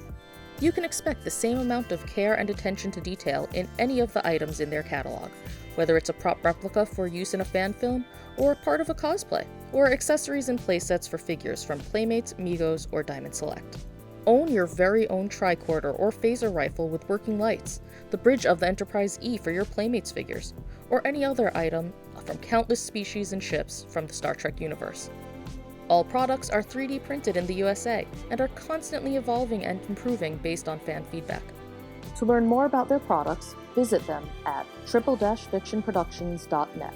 You can expect the same amount of care and attention to detail in any of the items in their catalog, whether it's a prop replica for use in a fan film, or a part of a cosplay, or accessories and playsets for figures from Playmates, Migos, or Diamond Select. Own your very own tricorder or phaser rifle with working lights, the bridge of the Enterprise E for your Playmates figures, or any other item from countless species and ships from the Star Trek universe. All products are 3D printed in the USA and are constantly evolving and improving based on fan feedback. To learn more about their products, visit them at triple-fictionproductions.net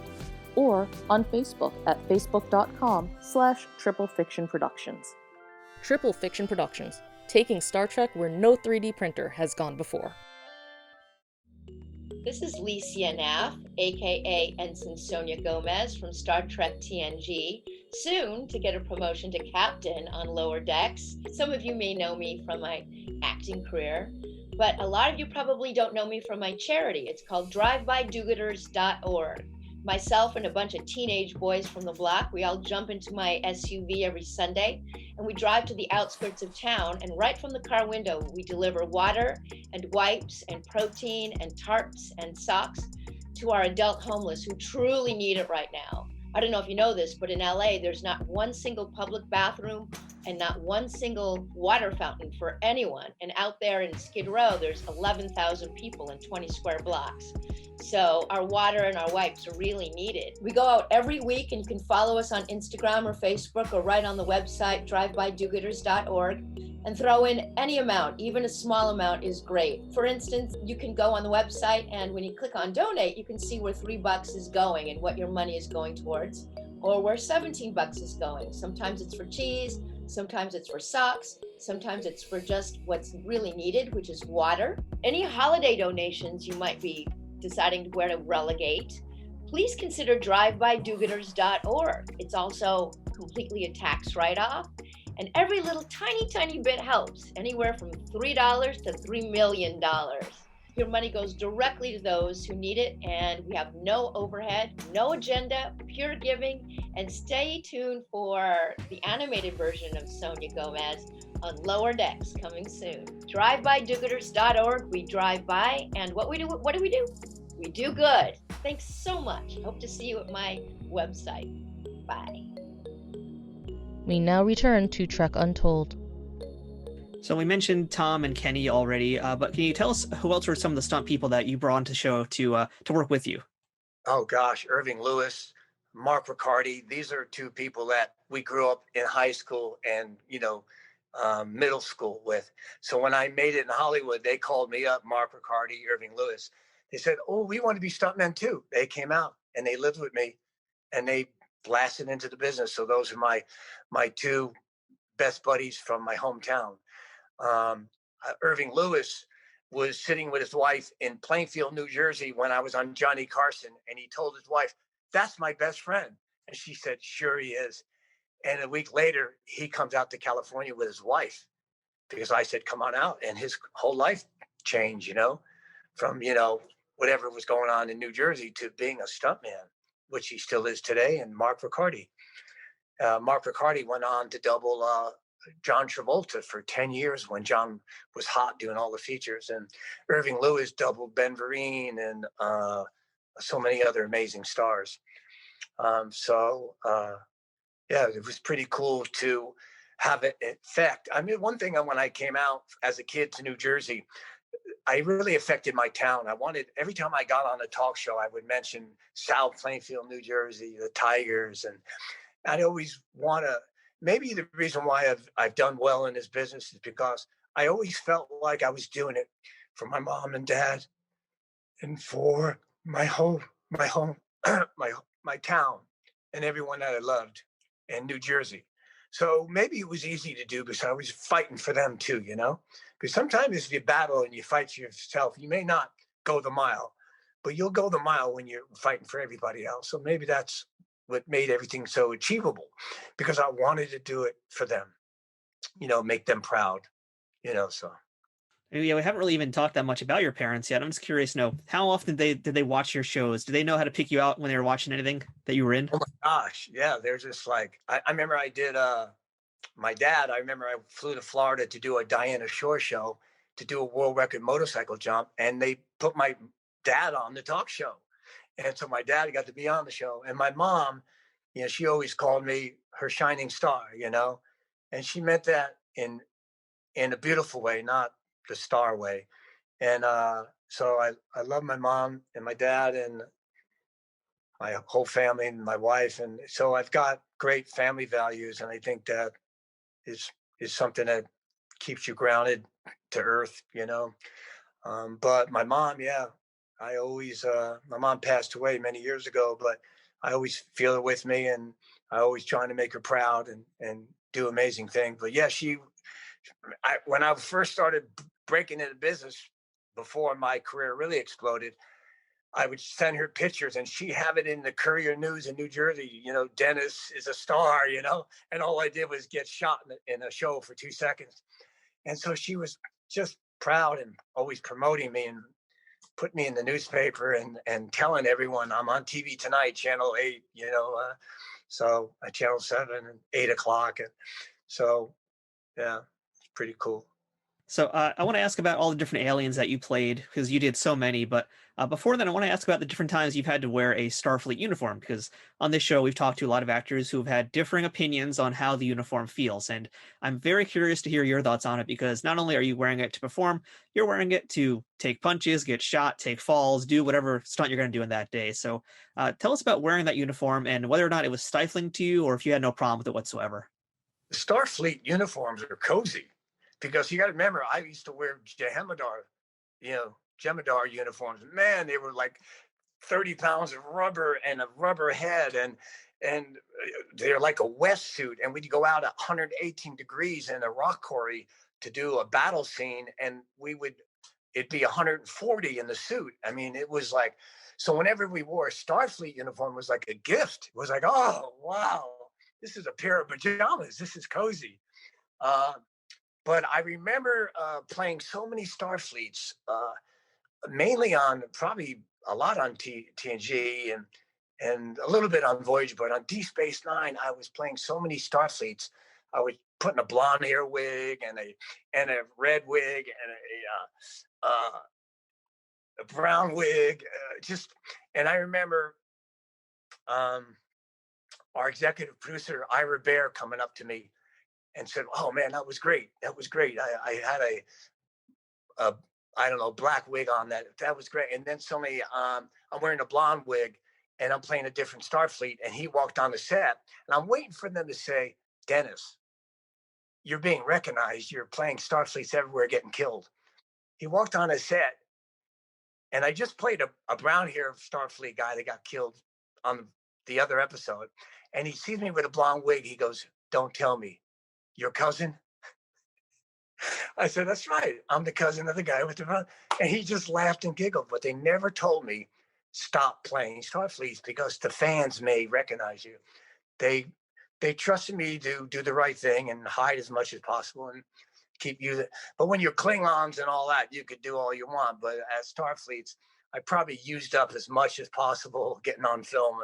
or on Facebook at facebook.com/triplefictionproductions. Triple Fiction Productions, taking Star Trek where no 3D printer has gone before. This is Licia Naff, aka Ensign Sonia Gomez from Star Trek TNG, soon to get a promotion to captain on Lower Decks. Some of you may know me from my acting career, but a lot of you probably don't know me from my charity. It's called drivebydogooders.org. Myself and a bunch of teenage boys from the block, we all jump into my SUV every Sunday and we drive to the outskirts of town, and right from the car window we deliver water and wipes and protein and tarps and socks to our adult homeless who truly need it right now. I don't know if you know this, but in LA there's not one single public bathroom and not one single water fountain for anyone. And out there in Skid Row, there's 11,000 people in 20 square blocks. So our water and our wipes are really needed. We go out every week, and you can follow us on Instagram or Facebook or right on the website, drivebydogooders.org, and throw in any amount. Even a small amount is great. For instance, you can go on the website, and when you click on donate, you can see where $3 is going and what your money is going towards, or where $17 is going. Sometimes it's for cheese, sometimes it's for socks, sometimes it's for just what's really needed, which is water. Any holiday donations you might be deciding where to relegate, please consider drivebydogooders.org. It's also completely a tax write-off, and every little tiny bit helps, anywhere from $3 to $3 million. Your money goes directly to those who need it, and we have no overhead, no agenda, pure giving. And stay tuned for the animated version of Sonia Gomez on Lower Decks, coming soon. drivebydogooders.org. We drive by, and what do we do? We do good. Thanks so much. Hope to see you at my website. Bye. We now return to Trek Untold. So we mentioned Tom and Kenny already, but can you tell us who else were some of the stunt people that you brought on to show to work with you? Oh gosh, Irving Lewis, Mark Riccardi. These are two people that we grew up in high school and middle school with. So when I made it in Hollywood, they called me up, Mark Riccardi, Irving Lewis. They said, "Oh, we want to be stuntmen too." They came out and they lived with me, and they blasted into the business. So those are my two best buddies from my hometown. Irving Lewis was sitting with his wife in Plainfield, New Jersey, when I was on Johnny Carson, and he told his wife, "That's my best friend." And she said, "Sure he is." And a week later, he comes out to California with his wife because I said, "Come on out." And his whole life changed, from, whatever was going on in New Jersey to being a stuntman. which he still is today, and Mark Riccardi. Mark Riccardi went on to double John Travolta for 10 years when John was hot doing all the features. And Irving Lewis doubled Ben Vereen and so many other amazing stars. Yeah, it was pretty cool to have it affect. I mean, one thing when I came out as a kid to New Jersey, I really affected my town. I wanted, every time I got on a talk show, I would mention South Plainfield, New Jersey, the Tigers. And I'd always want to, maybe the reason why I've done well in this business is because I always felt like I was doing it for my mom and dad and for my home, my town and everyone that I loved in New Jersey. So maybe it was easy to do because I was fighting for them too, you know? Because sometimes if you battle and you fight for yourself, you may not go the mile, but you'll go the mile when you're fighting for everybody else. So maybe that's what made everything so achievable, because I wanted to do it for them, you know, make them proud, you know, so. Yeah, we haven't really even talked that much about your parents yet. I'm just curious to know, how often did they watch your shows? Do they know how to pick you out when they were watching anything that you were in? Oh my gosh. Yeah. They're just like, I remember I did, my dad, I remember I flew to Florida to do a Diana Shore show to do a world record motorcycle jump. And they put my dad on the talk show. And so my dad got to be on the show. And my mom, you know, she always called me her shining star, you know, and she meant that in a beautiful way, not the star way. And so I love my mom and my dad and my whole family and my wife. And so I've got great family values. And I think that is something that keeps you grounded to earth, you know. But my mom, yeah, I always, my mom passed away many years ago, but I always feel her with me, and I always trying to make her proud and do amazing things. But yeah, when I first started breaking into business before my career really exploded, I would send her pictures and she have it in the Courier News in New Jersey, you know, Dennis is a star, you know, and all I did was get shot in a show for 2 seconds. And so she was just proud and always promoting me and put me in the newspaper and telling everyone I'm on TV tonight, Channel 8, you know, so Channel 7 and 8 o'clock. And so, yeah, it's pretty cool. So I want to ask about all the different aliens that you played, because you did so many. But before that, I want to ask about the different times you've had to wear a Starfleet uniform, because on this show, we've talked to a lot of actors who've had differing opinions on how the uniform feels. And I'm very curious to hear your thoughts on it, because not only are you wearing it to perform, you're wearing it to take punches, get shot, take falls, do whatever stunt you're going to do in that day. So tell us about wearing that uniform and whether or not it was stifling to you or if you had no problem with it whatsoever. The Starfleet uniforms are cozy because you got to remember, I used to wear Jem'Hadar, you know, Jem'Hadar uniforms. Man, they were like 30 pounds of rubber and a rubber head, and they're like a wetsuit. And we'd go out at 118 degrees in a rock quarry to do a battle scene, and it'd be 140 in the suit. I mean, it was like, so whenever we wore a Starfleet uniform, it was like a gift. It was like, oh, wow, this is a pair of pajamas. This is cozy. But I remember playing so many Starfleets, mainly on probably a lot on TNG and a little bit on Voyager, but on Deep Space Nine, I was playing so many Starfleets. I was putting a blonde hair wig and a red wig and a brown wig, and I remember our executive producer Ira Bear coming up to me and said, "Oh man, that was great. That was great. I had a I don't know, black wig on that. That was great." And then suddenly I'm wearing a blonde wig and I'm playing a different Starfleet. And he walked on the set and I'm waiting for them to say, "Dennis, you're being recognized. You're playing Starfleets everywhere getting killed." He walked on the set and I just played a brown hair Starfleet guy that got killed on the other episode. And he sees me with a blonde wig. He goes, "Don't tell me. Your cousin?" I said, "That's right. I'm the cousin of the guy with the blonde." And he just laughed and giggled. But they never told me, stop playing Starfleets because the fans may recognize you. They trusted me to do the right thing and hide as much as possible and keep using. But when you're Klingons and all that, you could do all you want. But as Starfleets, I probably used up as much as possible getting on film,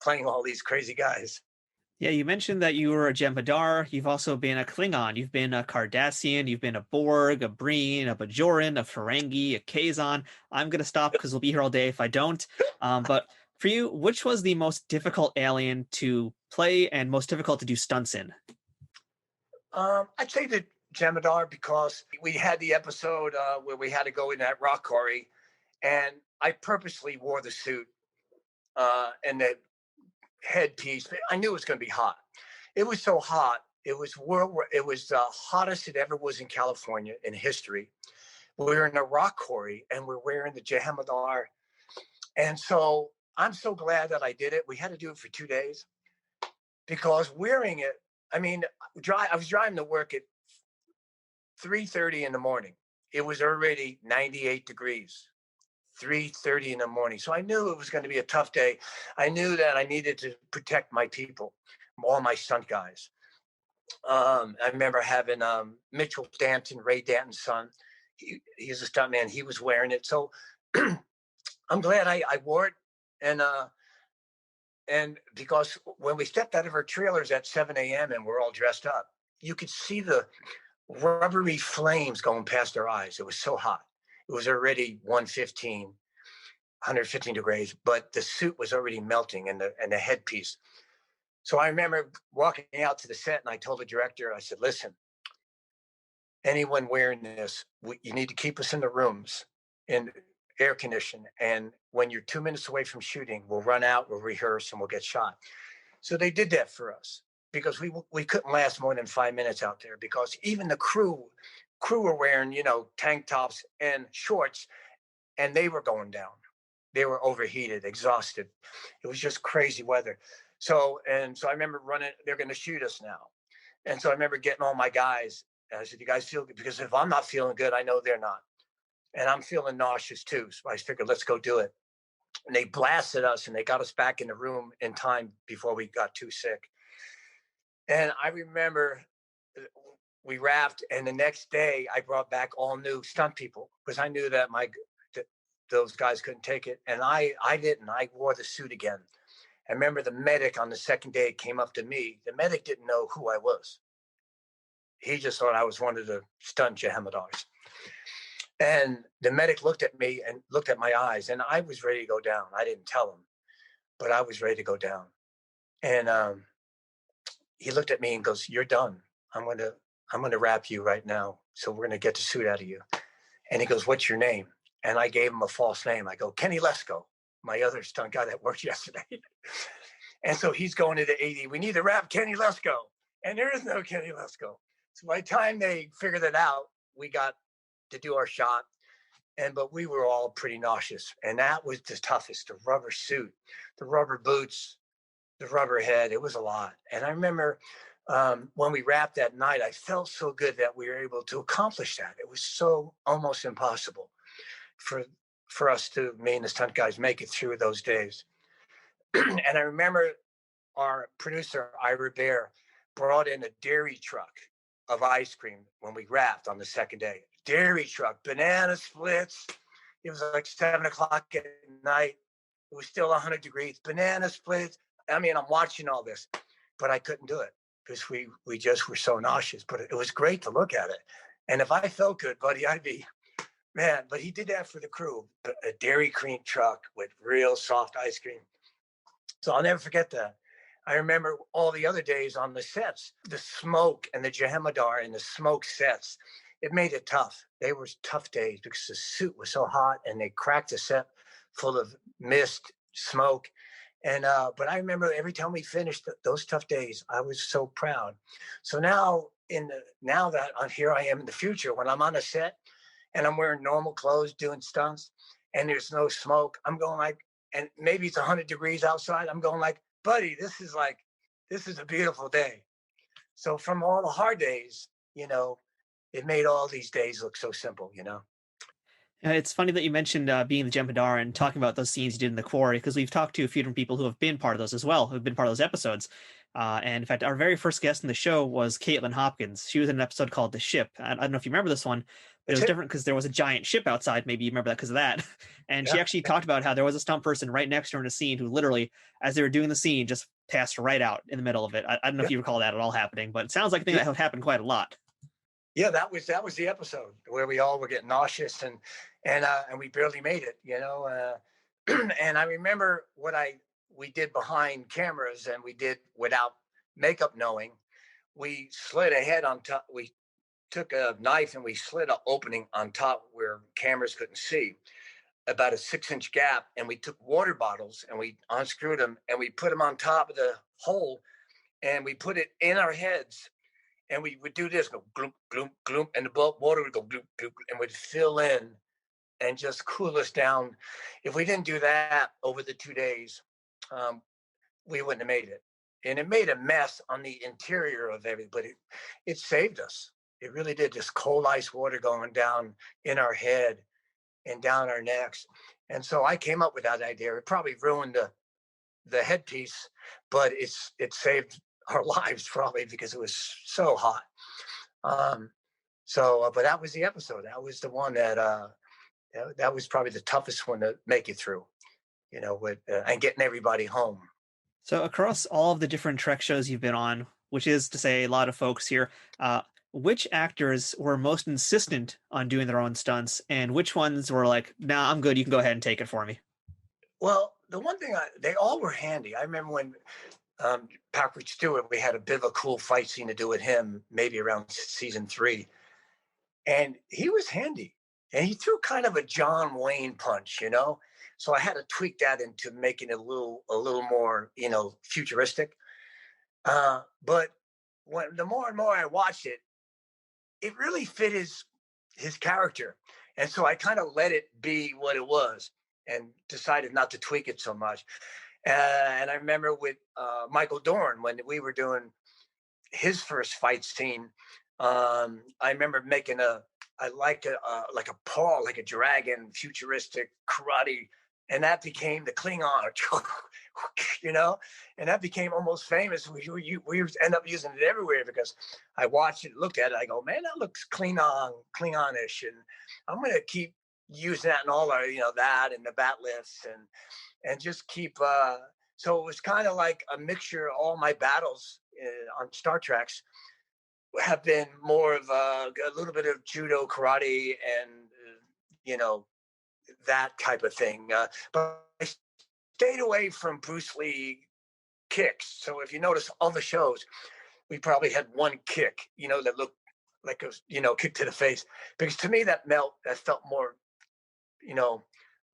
playing all these crazy guys. Yeah, you mentioned that you were a Jem'Hadar. You've also been a Klingon. You've been a Cardassian. You've been a Borg, a Breen, a Bajoran, a Ferengi, a Kazon. I'm going to stop because we'll be here all day if I don't. But for you, which was the most difficult alien to play and most difficult to do stunts in? I'd say the Jem'Hadar, because we had the episode where we had to go in that rock quarry, and I purposely wore the suit and the headpiece. I knew it was going to be hot. It was so hot. It was the hottest it ever was in California in history. We were in a rock quarry and we're wearing the Jem'Hadar. And so I'm so glad that I did it. We had to do it for 2 days because wearing it, I mean, I was driving to work at 3:30 in the morning. It was already 98 degrees. 3:30 in the morning. So I knew it was going to be a tough day. I knew that I needed to protect my people, all my stunt guys. I remember having Mitchell Danton, Ray Danton's son. He's a stuntman. He was wearing it. So I'm glad I wore it. And because when we stepped out of our trailers at 7 a.m. and we're all dressed up, you could see the rubbery flames going past our eyes. It was so hot. It was already 115 degrees, but the suit was already melting and the headpiece. So I remember walking out to the set and I told the director, I said, listen, anyone wearing this, you need to keep us in the rooms in air conditioned. And when you're 2 minutes away from shooting, we'll run out, we'll rehearse, and we'll get shot. So they did that for us because we couldn't last more than 5 minutes out there because even the crew were wearing, tank tops and shorts, and they were going down. They were overheated, exhausted. It was just crazy weather. So I remember running, they're going to shoot us now. And so I remember getting all my guys, and I said, you guys feel good? Because if I'm not feeling good, I know they're not. And I'm feeling nauseous too. So I figured, let's go do it. And they blasted us and they got us back in the room in time before we got too sick. And I remember we wrapped, and the next day I brought back all new stunt people because I knew that those guys couldn't take it. And I didn't. I wore the suit again. I remember the medic on the second day came up to me. The medic didn't know who I was. He just thought I was one of the stunt Jem'Hadars. And the medic looked at me and looked at my eyes, and I was ready to go down. I didn't tell him, but I was ready to go down. And he looked at me and goes, "You're done. I'm gonna wrap you right now. So we're gonna get the suit out of you." And he goes, "What's your name?" And I gave him a false name. I go, "Kenny Lesko, my other stunt guy that worked yesterday." And so he's going to the AD. "We need to wrap Kenny Lesko," and there is no Kenny Lesko. So by the time they figured it out, we got to do our shot. But we were all pretty nauseous. And that was the toughest, the rubber suit, the rubber boots, the rubber head. It was a lot. And I remember when we wrapped that night, I felt so good that we were able to accomplish that. It was so almost impossible for us to, me and the stunt guys, make it through those days. And I remember our producer, Ira Bear, brought in a dairy truck of ice cream when we wrapped on the second day. Dairy truck, banana splits. It was like 7:00 at night. It was still 100 degrees. Banana splits. I mean, I'm watching all this, but I couldn't do it because we just were so nauseous. But it was great to look at it. And if I felt good, buddy, I'd be, man. But he did that for the crew. A Dairy Queen truck with real soft ice cream. So I'll never forget that. I remember all the other days on the sets, the smoke and the Jem'Hadar and the smoke sets. It made it tough. They were tough days because the suit was so hot and they cracked the set full of mist, smoke. And but I remember every time we finished those tough days, I was so proud. So now that here I am in the future, when I'm on a set and I'm wearing normal clothes, doing stunts, and there's no smoke, I'm going like, and maybe it's 100 degrees outside, I'm going like, buddy, this is a beautiful day. So from all the hard days, it made all these days look so simple, It's funny that you mentioned being the Jem'Hadar and talking about those scenes you did in the quarry, because we've talked to a few different people who have been part of those as well, who've been part of those episodes. And in fact, our very first guest in the show was Caitlin Hopkins. She was in an episode called The Ship. I don't know if you remember this one, But it That's was it. different because there was a giant ship outside. Maybe you remember that because of that. And she Yeah. actually talked about how there was a stunt person right next to her in a scene who literally, as they were doing the scene, just passed right out in the middle of it. I don't know Yeah. if you recall that at all happening, but it sounds like a thing that had happened quite a lot. Yeah, that was the episode where we all were getting nauseous and we barely made it, you know. And I remember what I we did behind cameras and we did without makeup knowing. We slid ahead on top. We took a knife and we slit an opening on top where cameras couldn't see, about a 6-inch gap, and we took water bottles and we unscrewed them and we put them on top of the hole and we put it in our heads and we would do this, go gloop, gloop, gloop, and the water would go gloop, gloop, and would fill in and just cool us down. If we didn't do that over the 2 days, um, we wouldn't have made it. And it made a mess on the interior of everybody. It saved us. It really did. Just cold ice water going down in our head and down our necks. And so I came up with that idea. It probably ruined the headpiece, but it saved our lives probably because it was so hot. Um, but that was the episode. That was the one that was probably the toughest one to make it through, you know, with and getting everybody home. So across all of the different Trek shows you've been on, which is to say a lot of folks here, which actors were most insistent on doing their own stunts, and which ones were like, "Nah, I'm good. You can go ahead and take it for me." Well, the one thing they all were handy. I remember when Patrick Stewart, we had a bit of a cool fight scene to do with him, maybe around season 3, and he was handy. And he threw kind of a John Wayne punch, you know. So I had to tweak that into making it a little more, you know, futuristic. But when the more and more I watched it, it really fit his character, and so I kind of let it be what it was, and decided not to tweak it so much. And I remember with Michael Dorn when we were doing his first fight scene. I remember making I like a paw, like a dragon, futuristic karate, and that became the Klingon, you know, and that became almost famous. We end up using it everywhere because I watched it, looked at it, I go, man, that looks Klingonish, and I'm gonna keep using that in all our, you know, that and the bat lifts and just keep. So it was kind of like a mixture. All my battles on Star Treks have been more of a little bit of judo, karate, and you know, that type of thing. But I stayed away from Bruce Lee kicks. So if you notice all the shows, we probably had one kick, you know, that looked like a, you know, kick to the face. Because to me, that felt more, you know,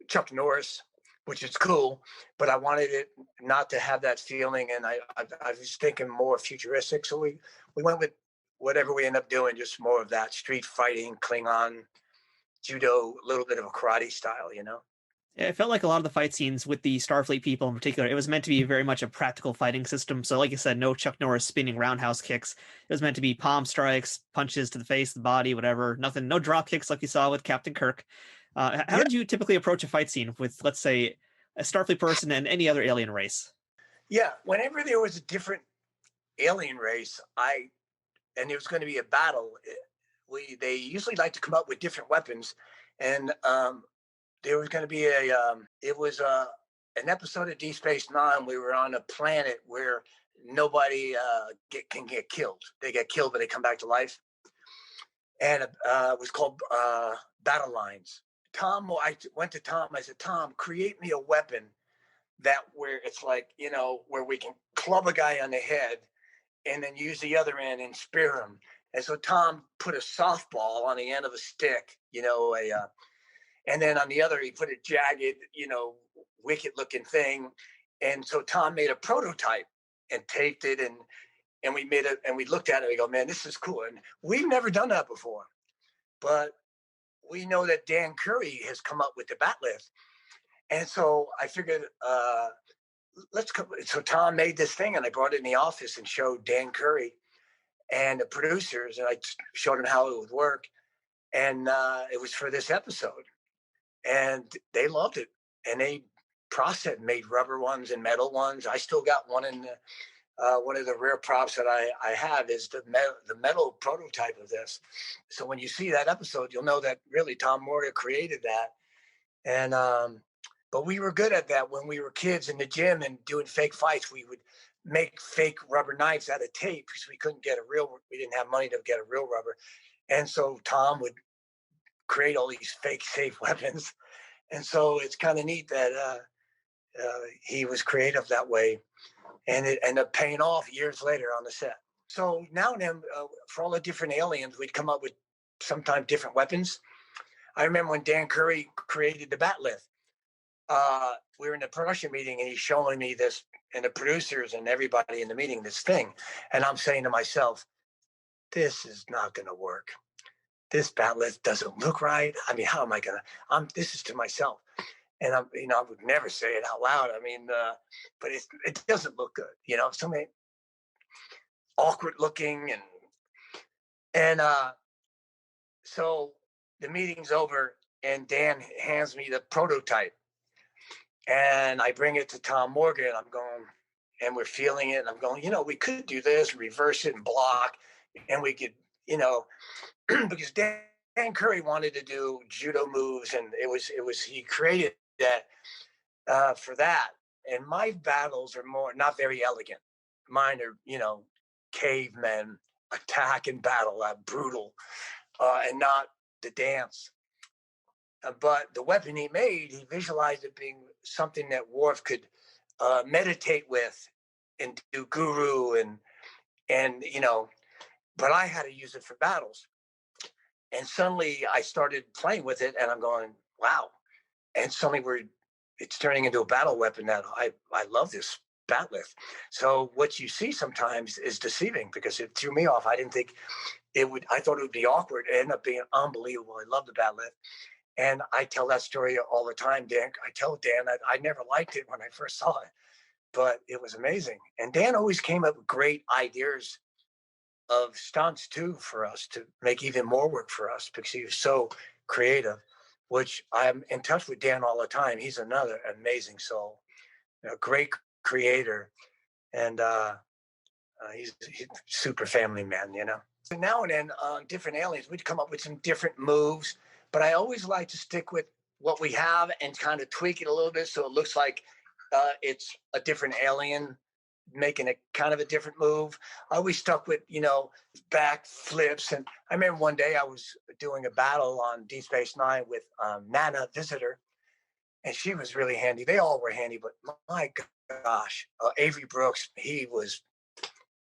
Chuck Norris, which is cool, but I wanted it not to have that feeling, and I was thinking more futuristic. So we went with whatever we end up doing, just more of that street fighting, Klingon, judo, a little bit of a karate style, you know. Yeah, it felt like a lot of the fight scenes with the Starfleet people in particular, it was meant to be very much a practical fighting system. So, like you said, no Chuck Norris spinning roundhouse kicks. It was meant to be palm strikes, punches to the face, the body, whatever. Nothing, no drop kicks like you saw with Captain Kirk. How Yeah, did you typically approach a fight scene with, let's say, a Starfleet person and any other alien race? yeah. Whenever there was a different alien race, and there was going to be a battle, they usually like to come up with different weapons, and there was going to be it was an episode of D Space Nine. We were on a planet where nobody can get killed. They get killed, but they come back to life. And it was called Battle Lines. I went to Tom. I said, Tom, create me a weapon that where it's like, you know, where we can club a guy on the head and then use the other end and spear him. And so Tom put a softball on the end of a stick, you know, and then on the other, he put a jagged, you know, wicked looking thing. And so Tom made a prototype and taped it, and we made it, and we looked at it and we go, man, this is cool. And we've never done that before, but we know that Dan Curry has come up with the bat lift. And so I figured, let's come. So Tom made this thing, and I brought it in the office and showed Dan Curry and the producers, and I showed them how it would work. And it was for this episode, and they loved it. And they processed, made rubber ones and metal ones. I still got one in one of the rare props that I have is the metal prototype of this. So when you see that episode, you'll know that really Tom Morgan created that. And but we were good at that when we were kids in the gym and doing fake fights. We would make fake rubber knives out of tape because we didn't have money to get a real rubber. And so Tom would create all these fake safe weapons. And so it's kind of neat that he was creative that way. And it ended up paying off years later on the set. So now and then, for all the different aliens, we'd come up with sometimes different weapons. I remember when Dan Curry created the Batlith. We were in a production meeting and he's showing me this, and the producers and everybody in the meeting, this thing. And I'm saying to myself, this is not going to work. This Batlith doesn't look right. I mean, how am I going to, this is to myself. And I would never say it out loud. I mean, but it doesn't look good. So many awkward looking and so the meeting's over and Dan hands me the prototype and I bring it to Tom Morgan. I'm going, and we're feeling it. And I'm going, we could do this, reverse it and block, and we could, because Dan Curry wanted to do judo moves, and it was he created that for that. And my battles are not very elegant. Mine are, cavemen attack and battle, brutal, and not the dance. But the weapon he made, he visualized it being something that Worf could meditate with and do guru and but I had to use it for battles. And suddenly I started playing with it and I'm going, wow. And suddenly it's turning into a battle weapon that I love this Batlith. So what you see sometimes is deceiving because it threw me off. I didn't think I thought it would be awkward. It ended up being unbelievable. I love the Batlith. And I tell that story all the time, Dan. I tell Dan that I never liked it when I first saw it, but it was amazing. And Dan always came up with great ideas of stunts too for us to make even more work for us because he was so creative, which I'm in touch with Dan all the time. He's another amazing soul, great creator. And he's a super family man, So now and then on different aliens, we'd come up with some different moves, but I always like to stick with what we have and kind of tweak it a little bit so it looks like it's a different alien making a kind of a different move. I always stuck with, back flips. And I remember one day I was doing a battle on Deep Space Nine with Nana Visitor, and she was really handy. They all were handy, but my gosh, Avery Brooks, he was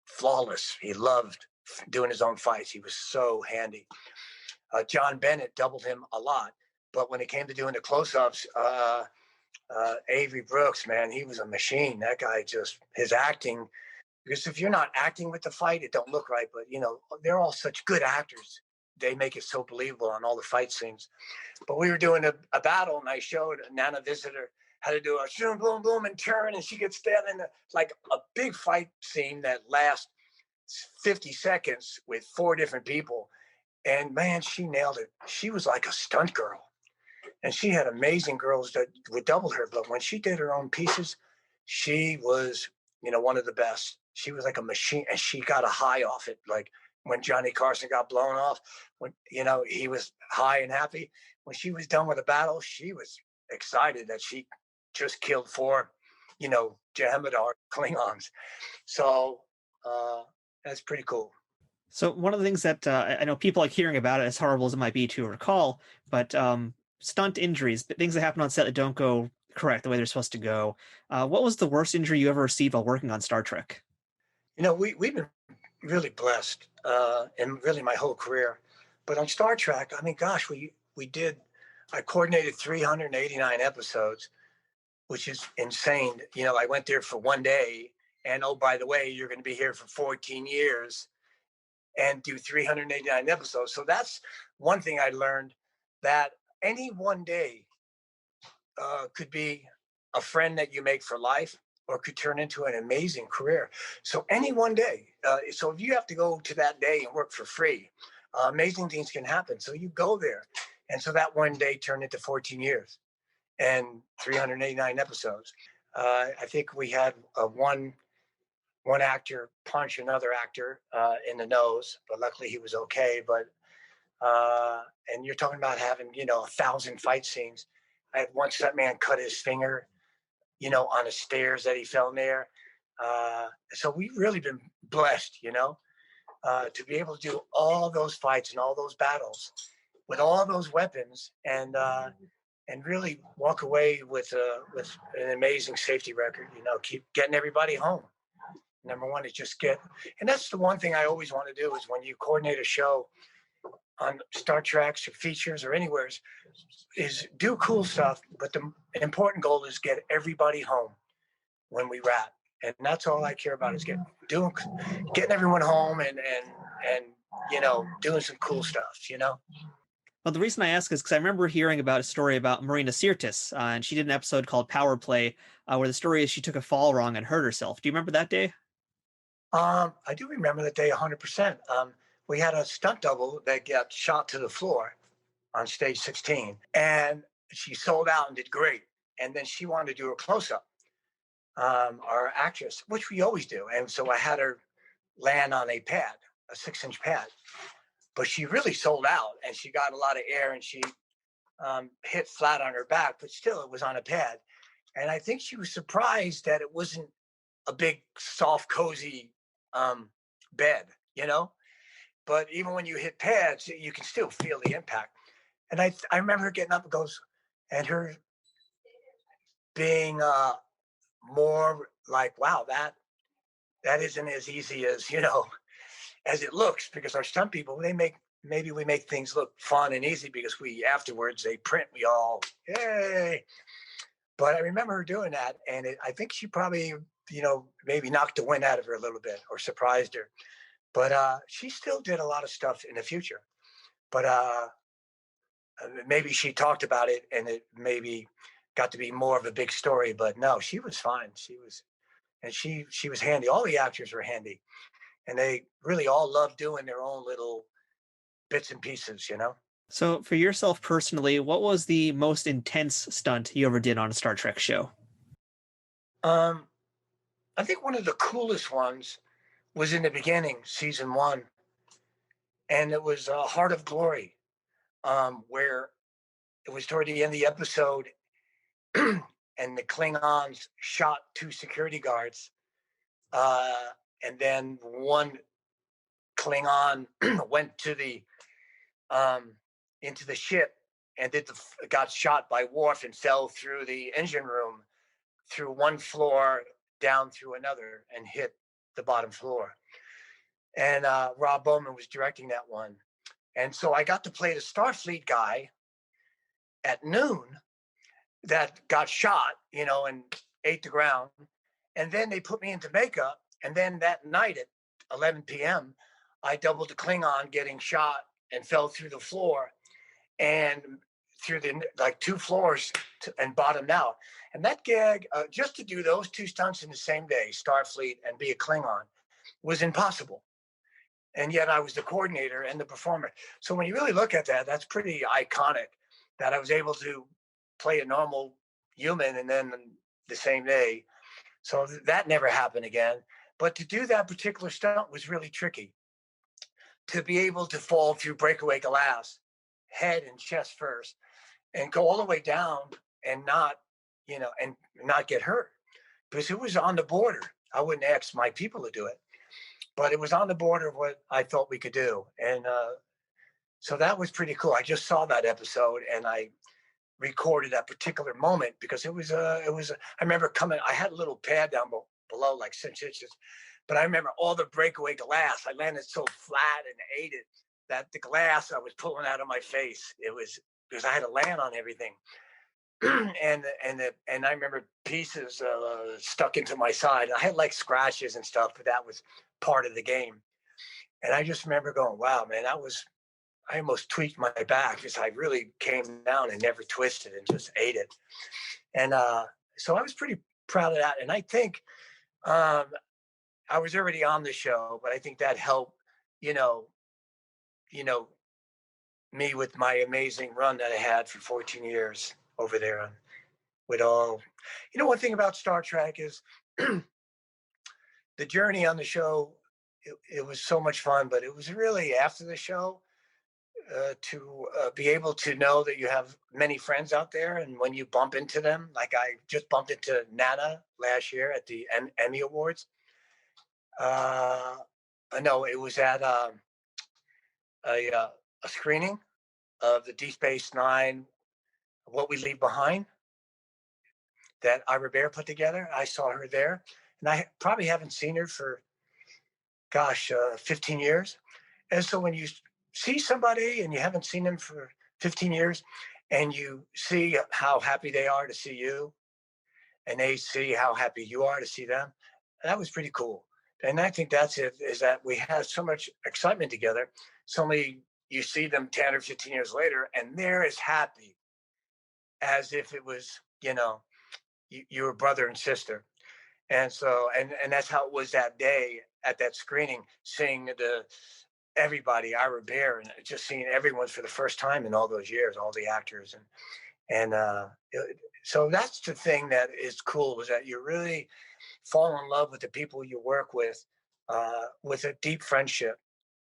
flawless. He loved doing his own fights. He was so handy. John Bennett doubled him a lot, but when it came to doing the close-ups, Avery Brooks, man, he was a machine. That guy his acting, because if you're not acting with the fight, it don't look right. But, they're all such good actors. They make it so believable on all the fight scenes. But we were doing a battle, and I showed Nana Visitor how to do a shoom, boom, boom, and turn, and she gets stabbed in like a big fight scene that lasts 50 seconds with 4 different people. And man, she nailed it. She was like a stunt girl. And she had amazing girls that would double her. But when she did her own pieces, she was, one of the best. She was like a machine, and she got a high off it. Like when Johnny Carson got blown off, when, he was high and happy. When she was done with the battle, she was excited that she just killed 4, Jem'Hadar Klingons. So that's pretty cool. So one of the things that I know people like hearing about it, as horrible as it might be to recall, but stunt injuries, things that happen on set that don't go correct the way they're supposed to go. What was the worst injury you ever received while working on Star Trek? We've been really blessed in really my whole career. But on Star Trek, I mean, gosh, I coordinated 389 episodes, which is insane. I went there for one day, and oh, by the way, you're going to be here for 14 years and do 389 episodes. So that's one thing I learned, that any one day could be a friend that you make for life or could turn into an amazing career. So any one day. So if you have to go to that day and work for free, amazing things can happen. So you go there. And so that one day turned into 14 years and 389 episodes. I think we had one one actor punch another actor in the nose, but luckily he was okay. But and you're talking about having 1,000 fight scenes. I had one stuntman cut his finger, on the stairs that he fell near. So we've really been blessed, to be able to do all those fights and all those battles with all those weapons and really walk away with an amazing safety record. Keep getting everybody home. Number one is just and that's the one thing I always want to do is when you coordinate a show on Star Treks or features or anywhere is do cool stuff. But the important goal is get everybody home when we wrap. And that's all I care about is getting everyone home and doing some cool stuff. Well, the reason I ask is because I remember hearing about a story about Marina Sirtis, and she did an episode called Power Play, where the story is she took a fall wrong and hurt herself. Do you remember that day? I do remember that day 100%. We had a stunt double that got shot to the floor on stage 16, and she sold out and did great. And then she wanted to do a close-up, our actress, which we always do. And so I had her land on a pad, a 6-inch pad. But she really sold out, and she got a lot of air, and she hit flat on her back, but still it was on a pad. And I think she was surprised that it wasn't a big, soft, cozy bed, But even when you hit pads, you can still feel the impact. And I remember her getting up and her being more like, wow, that isn't as easy as, as it looks, because our stunt people, maybe we make things look fun and easy because afterwards they print, we all, yay. But I remember her doing that. And I think she probably, maybe knocked the wind out of her a little bit or surprised her. But she still did a lot of stuff in the future. But maybe she talked about it and it maybe got to be more of a big story. But no, she was fine. She was handy. All the actors were handy. And they really all loved doing their own little bits and pieces, So for yourself personally, what was the most intense stunt you ever did on a Star Trek show? I think one of the coolest ones was in the beginning, season 1. And it was Heart of Glory, where it was toward the end of the episode and the Klingons shot 2 security guards. And then one Klingon went to into the ship and got shot by Worf and fell through the engine room, through one floor, down through another, and hit the bottom floor. And Rob Bowman was directing that one. And so I got to play the Starfleet guy at noon that got shot, and ate the ground. And then they put me into makeup. And then that night at 11 p.m., I doubled the Klingon getting shot and fell through the floor and through the 2 floors and bottomed out. And that gag, just to do those 2 stunts in the same day, Starfleet and be a Klingon, was impossible. And yet I was the coordinator and the performer. So when you really look at that, that's pretty iconic that I was able to play a normal human and then the same day. So that never happened again. But to do that particular stunt was really tricky. To be able to fall through breakaway glass, head and chest first, and go all the way down and not get hurt. Because it was on the border. I wouldn't ask my people to do it, but it was on the border of what I thought we could do. And so that was pretty cool. I just saw that episode and I recorded that particular moment because it was I remember I had a little pad down below, like 6 inches, but I remember all the breakaway glass. I landed so flat and ate it that the glass I was pulling out of my face. It was because I had to land on everything. and I remember pieces stuck into my side. I had like scratches and stuff, but that was part of the game. And I just remember going, wow, man, I almost tweaked my back because I really came down and never twisted and just ate it. And so I was pretty proud of that. And I think I was already on the show, but I think that helped, me with my amazing run that I had for 14 years over there with all, one thing about Star Trek is the the journey on the show, it was so much fun, but it was really after the show to be able to know that you have many friends out there. And when you bump into them, like I just bumped into Nana last year at the Emmy Awards. No, it was at a screening of the DS9, What We Leave Behind, that Ira Bear put together. I saw her there, and I probably haven't seen her for, 15 years. And so when you see somebody and you haven't seen them for 15 years, and you see how happy they are to see you, and they see how happy you are to see them, that was pretty cool. And I think that's it, is that we have so much excitement together. Suddenly you see them 10 or 15 years later, and they're as happy as if it was, you were brother and sister. And so, and that's how it was that day at that screening, seeing everybody, Ira Bear, and just seeing everyone for the first time in all those years, all the actors. So that's the thing that is cool, is that you really fall in love with the people you work with a deep friendship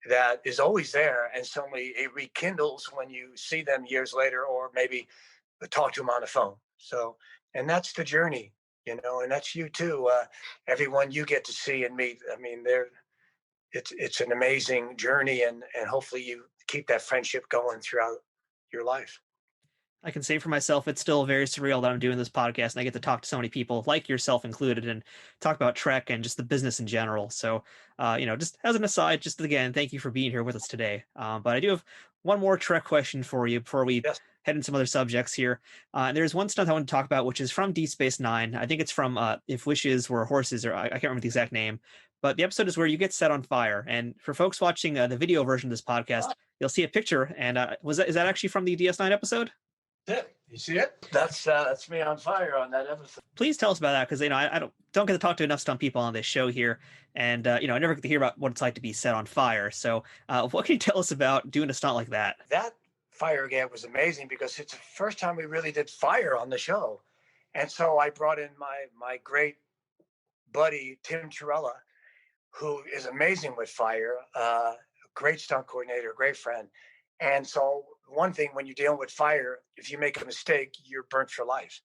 that is always there. And suddenly it rekindles when you see them years later, or maybe talk to them on the phone. So, and that's the journey, and that's you too. Everyone you get to see and meet, I mean, it's an amazing journey, and hopefully you keep that friendship going throughout your life. I can say for myself, it's still very surreal that I'm doing this podcast and I get to talk to so many people, like yourself included, and talk about Trek and just the business in general. So, just as an aside, just again, thank you for being here with us today. But I do have one more Trek question for you before we Yes. head into some other subjects here. And there's one stunt I want to talk about, which is from Deep Space Nine. I think it's from If Wishes Were Horses, or I can't remember the exact name. But the episode is where you get set on fire. And for folks watching the video version of this podcast, you'll see a picture. And is that actually from the DS9 episode? Yeah, you see it? That's me on fire on that episode. Please tell us about that, because I don't get to talk to enough stunt people on this show here, and I never get to hear about what it's like to be set on fire. So, what can you tell us about doing a stunt like that? That fire gag was amazing because it's the first time we really did fire on the show, and so I brought in my great buddy Tim Torella, who is amazing with fire, great stunt coordinator, great friend. And so one thing, when you're dealing with fire, if you make a mistake, you're burnt for life.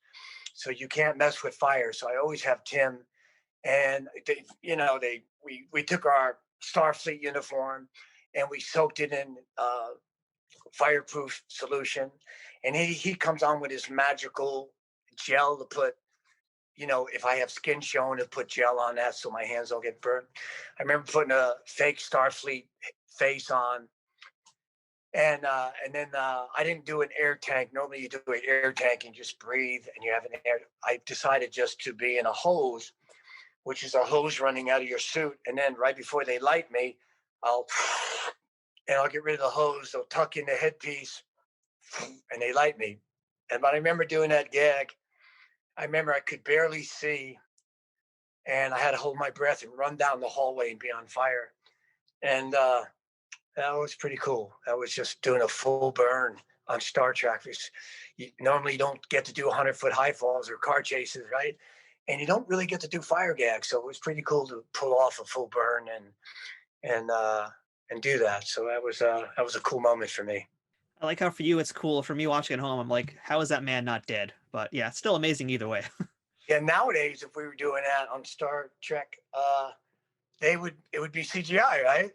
So you can't mess with fire. So I always have Tim, and we took our Starfleet uniform and we soaked it in fireproof solution, and he comes on with his magical gel to put, if I have skin showing, to put gel on that so my hands don't get burnt. I remember putting a fake Starfleet face on. And then I didn't do an air tank. Normally you do an air tank and just breathe and you have an air. I decided just to be in a hose, which is a hose running out of your suit. And then right before they light me, I'll get rid of the hose. They'll tuck in the headpiece and they light me. But I remember doing that gag. I remember I could barely see, and I had to hold my breath and run down the hallway and be on fire. And that was pretty cool. That was just doing a full burn on Star Trek. You normally don't get to do 100-foot high falls or car chases, right? And you don't really get to do fire gags. So it was pretty cool to pull off a full burn and do that. So that was a cool moment for me. I like how for you it's cool. For me watching at home, I'm like, how is that man not dead? But yeah, it's still amazing either way. Yeah, nowadays if we were doing that on Star Trek, it would be CGI, right?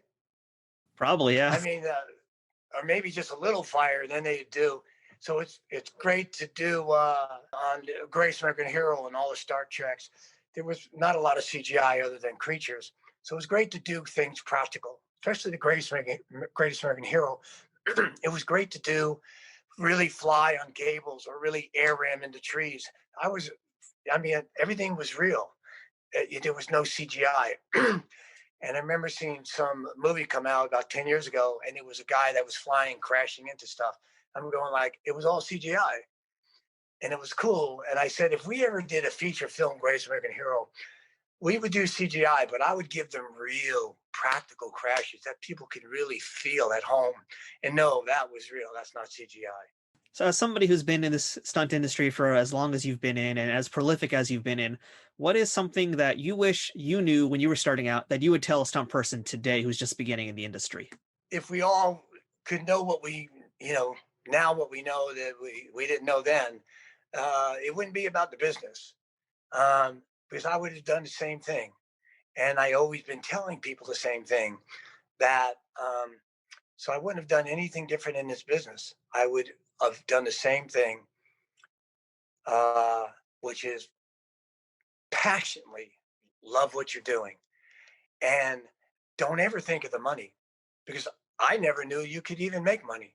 Probably, yeah. I mean, or maybe just a little fire, then they do. So it's great to do on Greatest American Hero and all the Star Treks. There was not a lot of CGI other than creatures. So it was great to do things practical, especially the Greatest American Hero. It was great to do, really fly on cables or really air ram into trees. Everything was real. There was no CGI. And I remember seeing some movie come out about 10 years ago, and it was a guy that was flying, crashing into stuff. I'm going like, it was all CGI. And it was cool. And I said, if we ever did a feature film, Greatest American Hero, we would do CGI, but I would give them real practical crashes that people could really feel at home and know that was real. That's not CGI. So, as somebody who's been in this stunt industry for as long as you've been in and as prolific as you've been in, what is something that you wish you knew when you were starting out that you would tell a stunt person today who's just beginning in the industry? If we all could know what we, you know, now what we know that we didn't know then, it wouldn't be about the business. Because I would have done the same thing. And I always been telling people the same thing that, so I wouldn't have done anything different in this business. I would have done the same thing, uh, which is passionately love what you're doing and don't ever think of the money because I never knew you could even make money.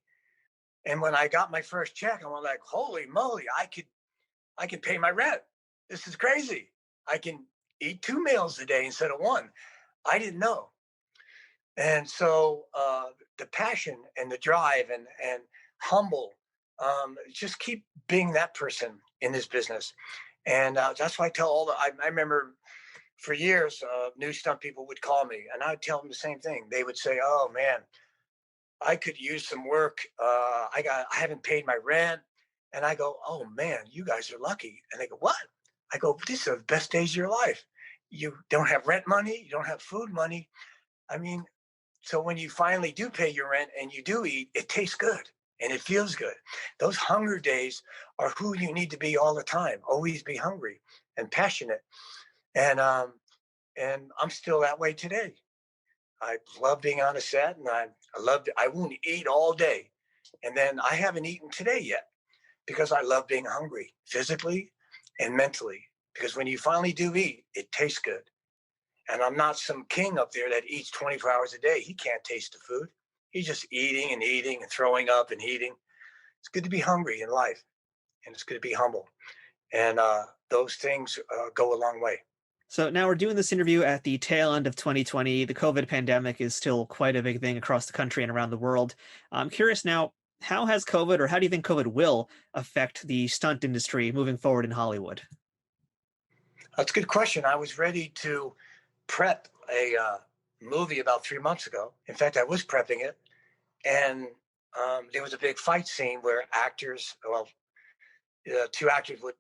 And when I got my first check, I was like, holy moly, I can pay my rent. This is crazy. I can eat 2 meals a day instead of one. I didn't know. And so the passion and the drive and humble, just keep being that person in this business. And that's why I tell I remember for years, new stunt people would call me and I'd tell them the same thing. They would say, oh man, I could use some work. I haven't paid my rent. And I go, oh man, you guys are lucky. And they go, what? I go, these are the best days of your life. You don't have rent money. You don't have food money. I mean, so when you finally do pay your rent and you do eat, it tastes good and it feels good. Those hunger days are who you need to be all the time. Always be hungry and passionate. And I'm still that way today. I love being on a set, and I won't eat all day, and then I haven't eaten today yet because I love being hungry physically and mentally. Because when you finally do eat, it tastes good. And I'm not some king up there that eats 24 hours a day. He can't taste the food. He's just eating and throwing up and eating. It's good to be hungry in life, and it's good to be humble. And those things go a long way. So now we're doing this interview at the tail end of 2020. The COVID pandemic is still quite a big thing across the country and around the world. I'm curious now, how has COVID, or how do you think COVID will affect the stunt industry moving forward in Hollywood? That's a good question. I was ready to prep a movie about 3 months ago. In fact, I was prepping it, and there was a big fight scene where two actors would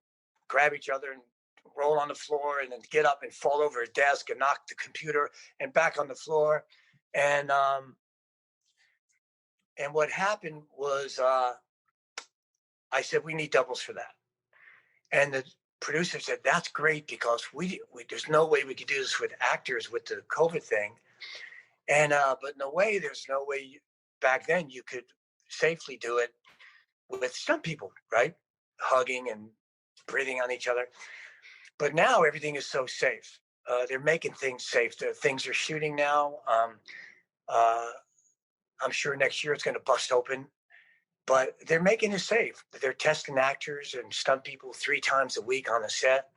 grab each other and roll on the floor and then get up and fall over a desk and knock the computer and back on the floor. And um, and what happened was I said we need doubles for that, and the producer said that's great because we there's no way we could do this with actors with the COVID thing. And but in a way, there's no way back then you could safely do it with stunt people, right? Hugging and breathing on each other. But now everything is so safe. They're making things safe. Things are shooting now. Uh, I'm sure next year it's going to bust open, but they're making it safe. They're testing actors and stunt people 3 times a week on the set.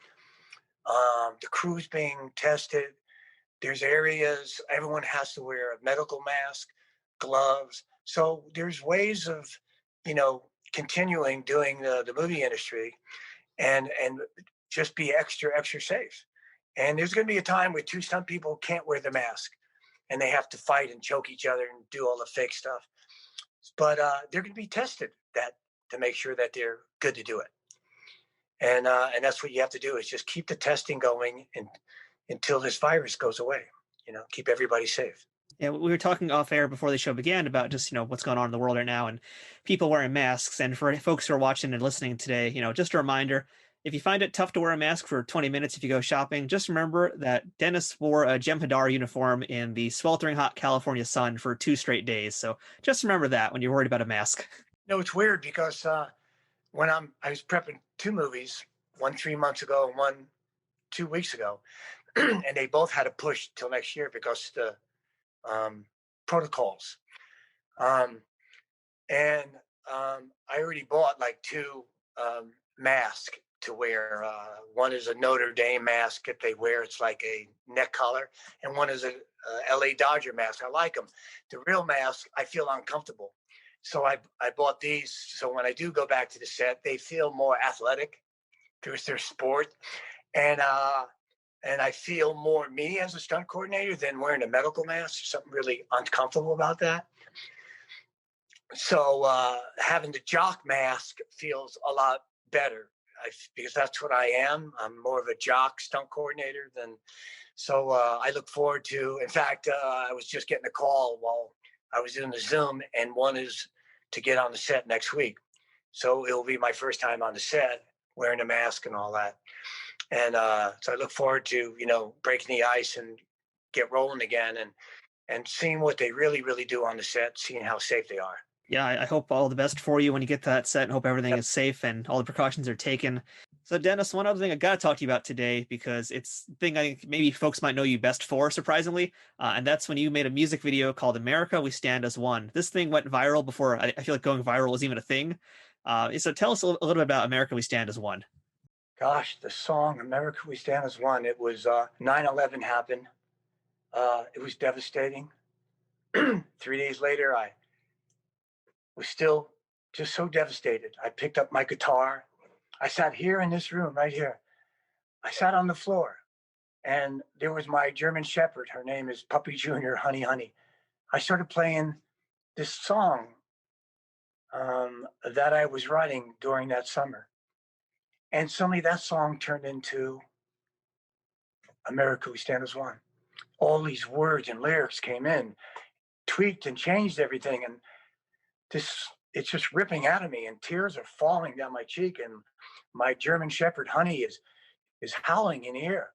The crew's being tested. There's areas everyone has to wear a medical mask, gloves. So there's ways of, continuing doing the movie industry and just be extra safe. And there's going to be a time where two stunt people can't wear the mask and they have to fight and choke each other and do all the fake stuff. But they're going to be tested that to make sure that they're good to do it. And that's what you have to do is just keep the testing going until this virus goes away. Keep everybody safe. Yeah, we were talking off air before the show began about just, what's going on in the world right now and people wearing masks. And for folks who are watching and listening today, just a reminder, if you find it tough to wear a mask for 20 minutes if you go shopping, just remember that Dennis wore a Jem'Hadar uniform in the sweltering hot California sun for 2 straight days. So just remember that when you're worried about a mask. It's weird because when I was prepping 2 movies, one 3 months ago and one 2 weeks ago, and they both had to push till next year because the protocols. Um, and I already bought like two masks to wear. One is a Notre Dame mask that they wear; it's like a neck collar, and one is a LA Dodger mask. I like them. The real mask, I feel uncomfortable, so I bought these. So when I do go back to the set, they feel more athletic because they're sport, and I feel more me as a stunt coordinator than wearing a medical mask. There's something really uncomfortable about that. So having the jock mask feels a lot better because that's what I am. I'm more of a jock stunt coordinator than. So I look forward to. In fact, I was just getting a call while I was doing the Zoom, and one is to get on the set next week. So it'll be my first time on the set wearing a mask and all that. And so I look forward to breaking the ice and get rolling again and seeing what they really really do on the set, seeing how safe they are. Yeah, I hope all the best for you when you get to that set and hope everything Yep. is safe and all the precautions are taken. So, Dennis, one other thing I got to talk to you about today because it's the thing I think maybe folks might know you best for, surprisingly, and that's when you made a music video called America We Stand as One. This thing went viral before I feel like going viral was even a thing. So, tell us a little bit about America We Stand as One. Gosh, the song "America We Stand as One." It was 9/11 happened. It was devastating. 3 days later, I was still just so devastated. I picked up my guitar. I sat here in this room right here. I sat on the floor, and there was my German Shepherd. Her name is Puppy Junior, Honey Honey. I started playing this song that I was writing during that summer, and suddenly that song turned into "America We Stand as One." All these words and lyrics came in, tweaked and changed everything, and this it's just ripping out of me, and tears are falling down my cheek, and my German Shepherd Honey is howling in the air,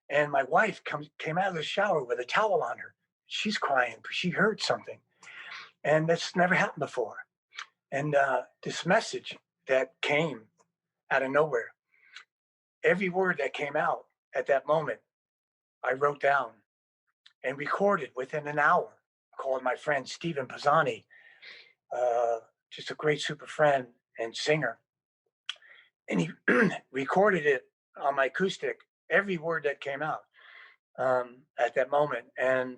and my wife came out of the shower with a towel on her. She's crying because she heard something, and that's never happened before. And this message that came out of nowhere, every word that came out at that moment, I wrote down and recorded within an hour. I called my friend Stephen Pisani, just a great super friend and singer, and he recorded it on my acoustic, every word that came out at that moment, and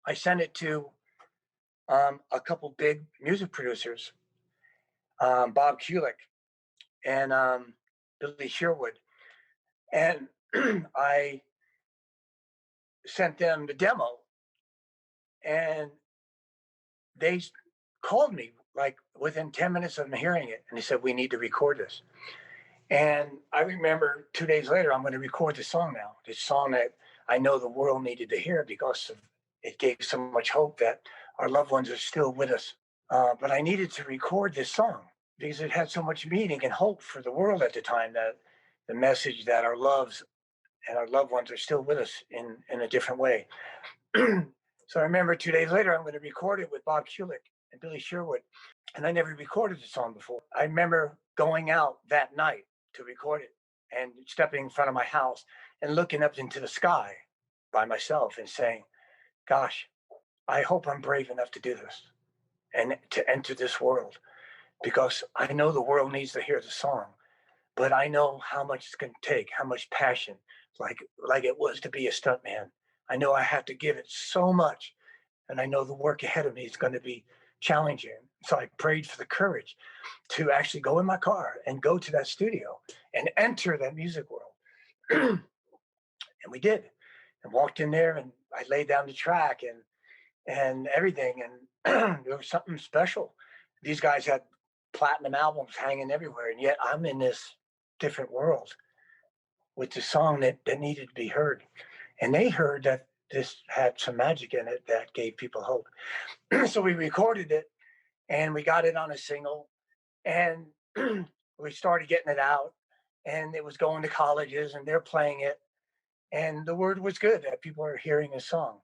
I sent it to a couple big music producers, Bob Kulick and Billy Sherwood, and I sent them the demo, and they called me like within 10 minutes of them hearing it, and they said, "We need to record this." And I remember 2 days later, I'm going to record this song now. This song that I know the world needed to hear because of it gave so much hope that our loved ones are still with us. But I needed to record this song because it had so much meaning and hope for the world at the time, that the message that our loves and our loved ones are still with us in a different way. So I remember 2 days later, I'm going to record it with Bob Kulick and Billy Sherwood. And I never recorded the song before. I remember going out that night to record it and stepping in front of my house and looking up into the sky by myself and saying, "Gosh, I hope I'm brave enough to do this and to enter this world, because I know the world needs to hear the song, but I know how much it's going to take, how much passion, like it was to be a stuntman. I know I have to give it so much, and I know the work ahead of me is going to be challenging." So I prayed for the courage to actually go in my car and go to that studio and enter that music world. And we did, and walked in there, and I laid down the track and everything, and there was something special. These guys had platinum albums hanging everywhere, and yet I'm in this different world with the song that needed to be heard. And they heard that this had some magic in it that gave people hope. So we recorded it, and we got it on a single, and we started getting it out, and it was going to colleges, and they're playing it, and the word was good that people are hearing the song.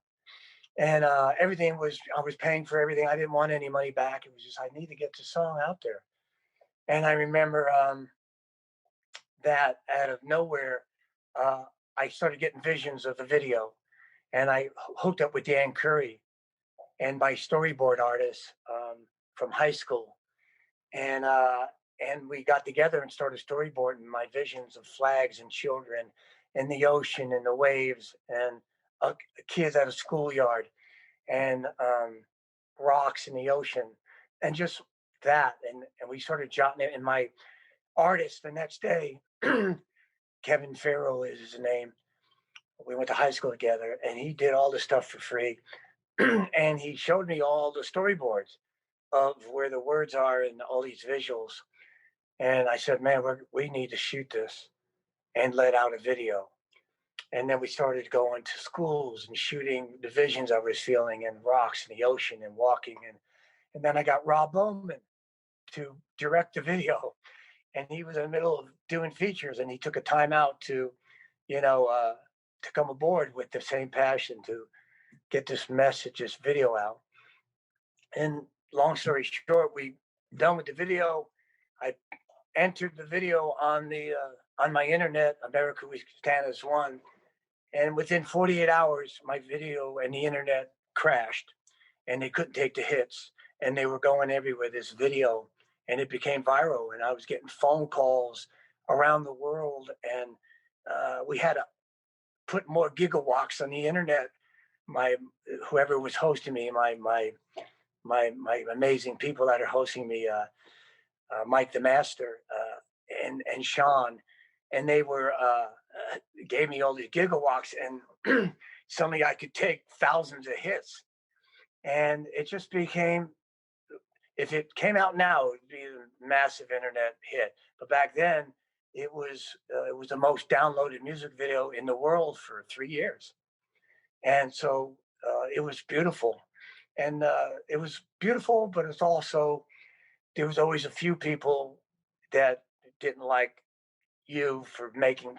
And everything was, I was paying for everything. I didn't want any money back. It was just, I need to get the song out there. And I remember that out of nowhere, uh, I started getting visions of the video, and I hooked up with Dan Curry and my storyboard artist from high school, and we got together and started storyboarding my visions of flags and children in the ocean and the waves, and kids at a schoolyard, and rocks in the ocean, and just that, and we started jotting it. And my artist the next day, Kevin Farrell is his name. We went to high school together, and he did all the stuff for free. and he showed me all the storyboards of where the words are and all these visuals. And I said, man, we need to shoot this and let out a video. And then we started going to schools and shooting the visions I was feeling and rocks and the ocean and walking. And then I got Rob Bowman to direct the video. And he was in the middle of doing features, and he took a time out to, to come aboard with the same passion to get this message, this video out. And long story short, we done with the video. I entered the video on my internet, America We Stand as One, and within 48 hours, my video and the internet crashed, and they couldn't take the hits, and they were going everywhere. This video, and it became viral, and I was getting phone calls around the world, and we had to put more gigawatts on the internet. Whoever was hosting me, my amazing people that are hosting me, Mike the Master, and Sean, and they were gave me all these gigawatts, and suddenly I could take thousands of hits, and it just became. If it came out now, it would be a massive internet hit. But back then, it was the most downloaded music video in the world for 3 years, and so it was beautiful, and it was beautiful. But it's also there was always a few people that didn't like you for making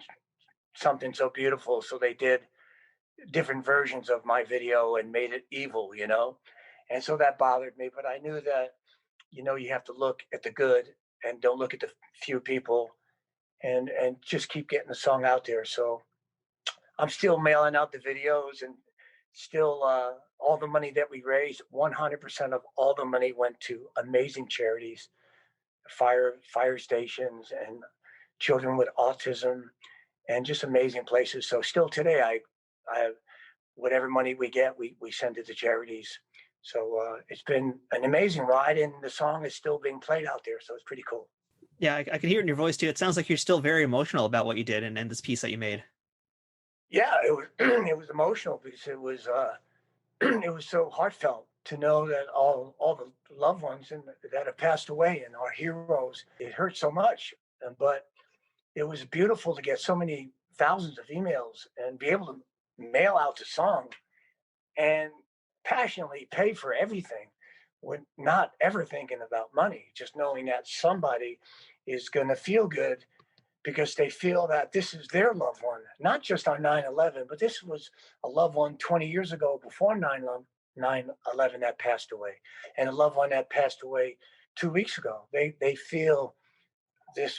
something so beautiful, so they did different versions of my video and made it evil, and so that bothered me. But I knew that you have to look at the good and don't look at the few people, and just keep getting the song out there. So I'm still mailing out the videos, and still all the money that we raised, 100% of all the money went to amazing charities, fire stations, and children with autism, and just amazing places. So still today, I whatever money we get, we send it to charities. So it's been an amazing ride, and the song is still being played out there. So it's pretty cool. Yeah, I can hear it in your voice too. It sounds like you're still very emotional about what you did and this piece that you made. Yeah, it was it was emotional because it was it was so heartfelt to know that all the loved ones that have passed away and our heroes. It hurt so much, but it was beautiful to get so many thousands of emails and be able to mail out the song and passionately pay for everything, with not ever thinking about money, just knowing that somebody is going to feel good because they feel that this is their loved one, not just on 9/11, but this was a loved one 20 years ago before 9/11 that passed away, and a loved one that passed away 2 weeks ago. They feel this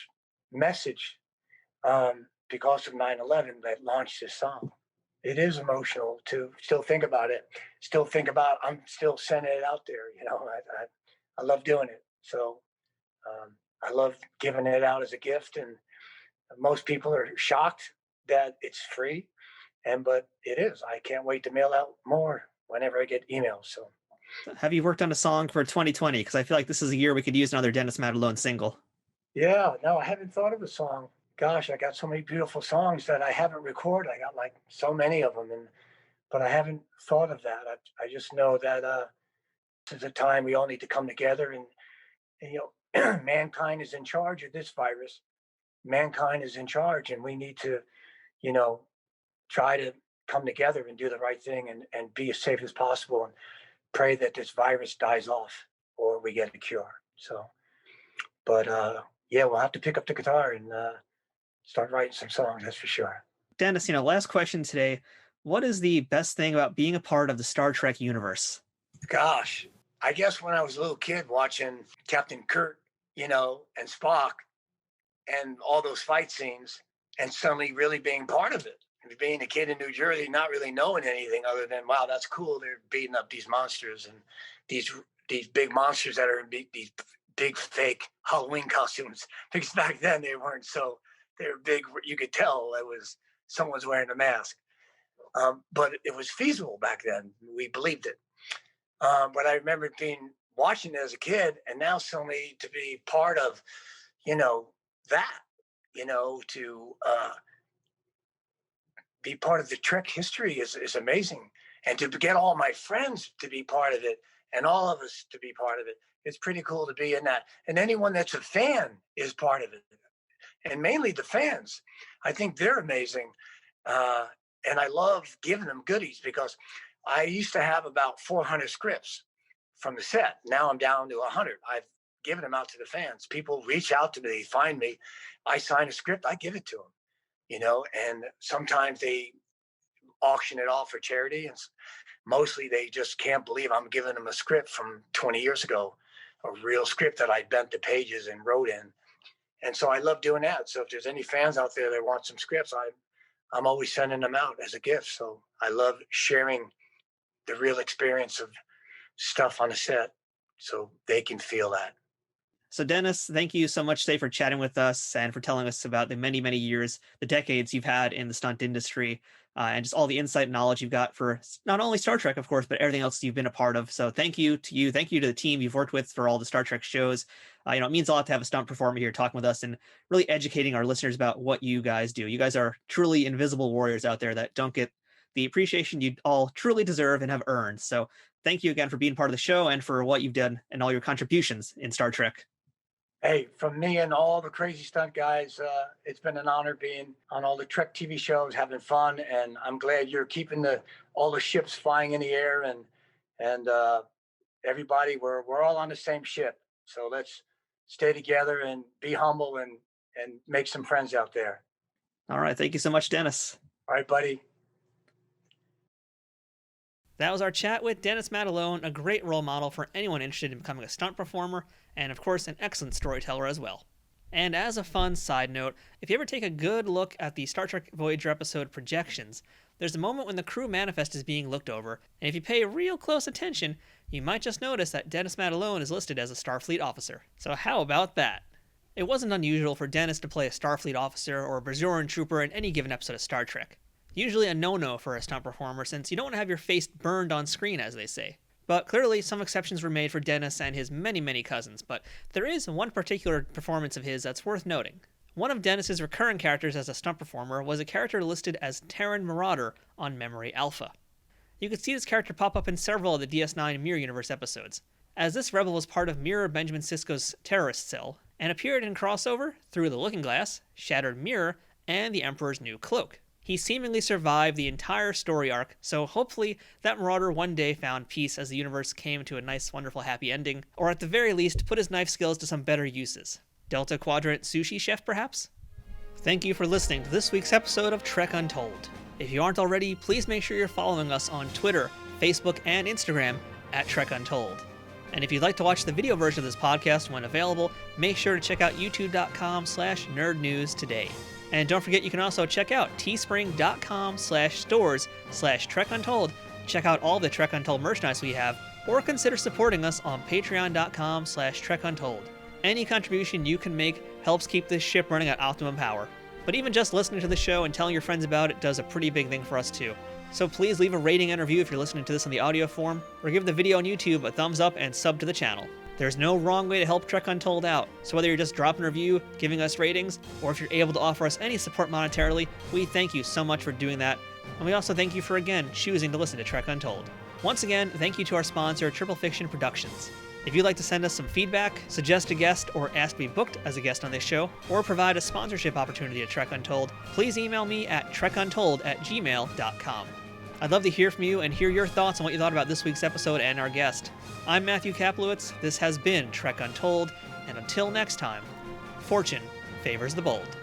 message because of 9/11 that launched this song. It is emotional to still think about it. Still think about. I'm still sending it out there. I love doing it. So I love giving it out as a gift, and most people are shocked that it's free, but it is. I can't wait to mail out more whenever I get emails. So, have you worked on a song for 2020? Because I feel like this is a year we could use another Dennis Madalone single. Yeah, no, I haven't thought of a song. Gosh, I got so many beautiful songs that I haven't recorded. I got like so many of them, but I haven't thought of that. I just know that this is a time we all need to come together, and mankind is in charge of this virus. Mankind is in charge, and we need to, try to come together and do the right thing and be as safe as possible and pray that this virus dies off or we get a cure. So, but yeah, we'll have to pick up the guitar and start writing some songs, that's for sure. Dennis, last question today. What is the best thing about being a part of the Star Trek universe? Gosh, I guess when I was a little kid watching Captain Kirk, and Spock and all those fight scenes, and suddenly really being part of it. And being a kid in New Jersey, not really knowing anything other than, wow, that's cool. They're beating up these monsters and these big monsters that are in these big fake Halloween costumes. Because back then they weren't they were big. You could tell it was someone's wearing a mask. But it was feasible back then. We believed it. But I remember watching it as a kid, and now suddenly to be part of, that, to be part of the Trek history is amazing. And to get all my friends to be part of it and all of us to be part of it, it's pretty cool to be in that. And anyone that's a fan is part of it. And mainly the fans. I think they're amazing. And I love giving them goodies because I used to have about 400 scripts from the set. Now I'm down to 100. I've given them out to the fans. People reach out to me, find me. I sign a script, I give it to them, and sometimes they auction it off for charity. And mostly they just can't believe I'm giving them a script from 20 years ago, a real script that I bent the pages and wrote in. And so I love doing that. So if there's any fans out there that want some scripts, I'm always sending them out as a gift. So I love sharing the real experience of stuff on the set so they can feel that. So Dennis, thank you so much today for chatting with us and for telling us about the many, many years, the decades you've had in the stunt industry, and just all the insight and knowledge you've got for not only Star Trek, of course, but everything else you've been a part of. So thank you to you. Thank you to the team you've worked with for all the Star Trek shows. It means a lot to have a stunt performer here talking with us and really educating our listeners about what you guys do. You guys are truly invisible warriors out there that don't get the appreciation you all truly deserve and have earned. So thank you again for being part of the show and for what you've done and all your contributions in Star Trek. Hey, from me and all the crazy stunt guys, it's been an honor being on all the Trek TV shows, having fun, and I'm glad you're keeping all the ships flying in the air, and everybody, we're all on the same ship. So let's stay together and be humble and make some friends out there. All right, thank you so much, Dennis. All right, buddy. That was our chat with Dennis Madalone, a great role model for anyone interested in becoming a stunt performer, and of course an excellent storyteller as well. And as a fun side note, if you ever take a good look at the Star Trek Voyager episode Projections, there's a moment when the crew manifest is being looked over, and if you pay real close attention, you might just notice that Dennis Madalone is listed as a Starfleet officer. So how about that? It wasn't unusual for Dennis to play a Starfleet officer or a Bajoran trooper in any given episode of Star Trek. Usually a no-no for a stunt performer since you don't want to have your face burned on screen, as they say. But clearly some exceptions were made for Dennis and his many, many cousins, but there is one particular performance of his that's worth noting. One of Dennis's recurring characters as a stunt performer was a character listed as Terran Marauder on Memory Alpha. You could see this character pop up in several of the DS9 Mirror Universe episodes, as this rebel was part of Mirror Benjamin Sisko's terrorist cell, and appeared in crossover, Through the Looking Glass, Shattered Mirror, and The Emperor's New Cloak. He seemingly survived the entire story arc, so hopefully that Marauder one day found peace as the universe came to a nice, wonderful, happy ending, or at the very least, put his knife skills to some better uses. Delta Quadrant sushi chef, perhaps? Thank you for listening to this week's episode of Trek Untold. If you aren't already, please make sure you're following us on Twitter, Facebook, and Instagram at Trek Untold. And if you'd like to watch the video version of this podcast when available, make sure to check out youtube.com/nerdnews today. And don't forget, you can also check out teespring.com/stores/Trek Untold. Check out all the Trek Untold merchandise we have, or consider supporting us on patreon.com/Trek Untold. Any contribution you can make helps keep this ship running at optimum power. But even just listening to the show and telling your friends about it does a pretty big thing for us too. So please leave a rating and review if you're listening to this in the audio form, or give the video on YouTube a thumbs up and sub to the channel. There's no wrong way to help Trek Untold out, so whether you're just dropping a review, giving us ratings, or if you're able to offer us any support monetarily, we thank you so much for doing that, and we also thank you for again choosing to listen to Trek Untold. Once again, thank you to our sponsor, Pulp Fiction Productions. If you'd like to send us some feedback, suggest a guest, or ask to be booked as a guest on this show, or provide a sponsorship opportunity at Trek Untold, please email me at trekuntold@gmail.com. I'd love to hear from you and hear your thoughts on what you thought about this week's episode and our guest. I'm Matthew Kaplowitz, this has been Trek Untold, and until next time, fortune favors the bold.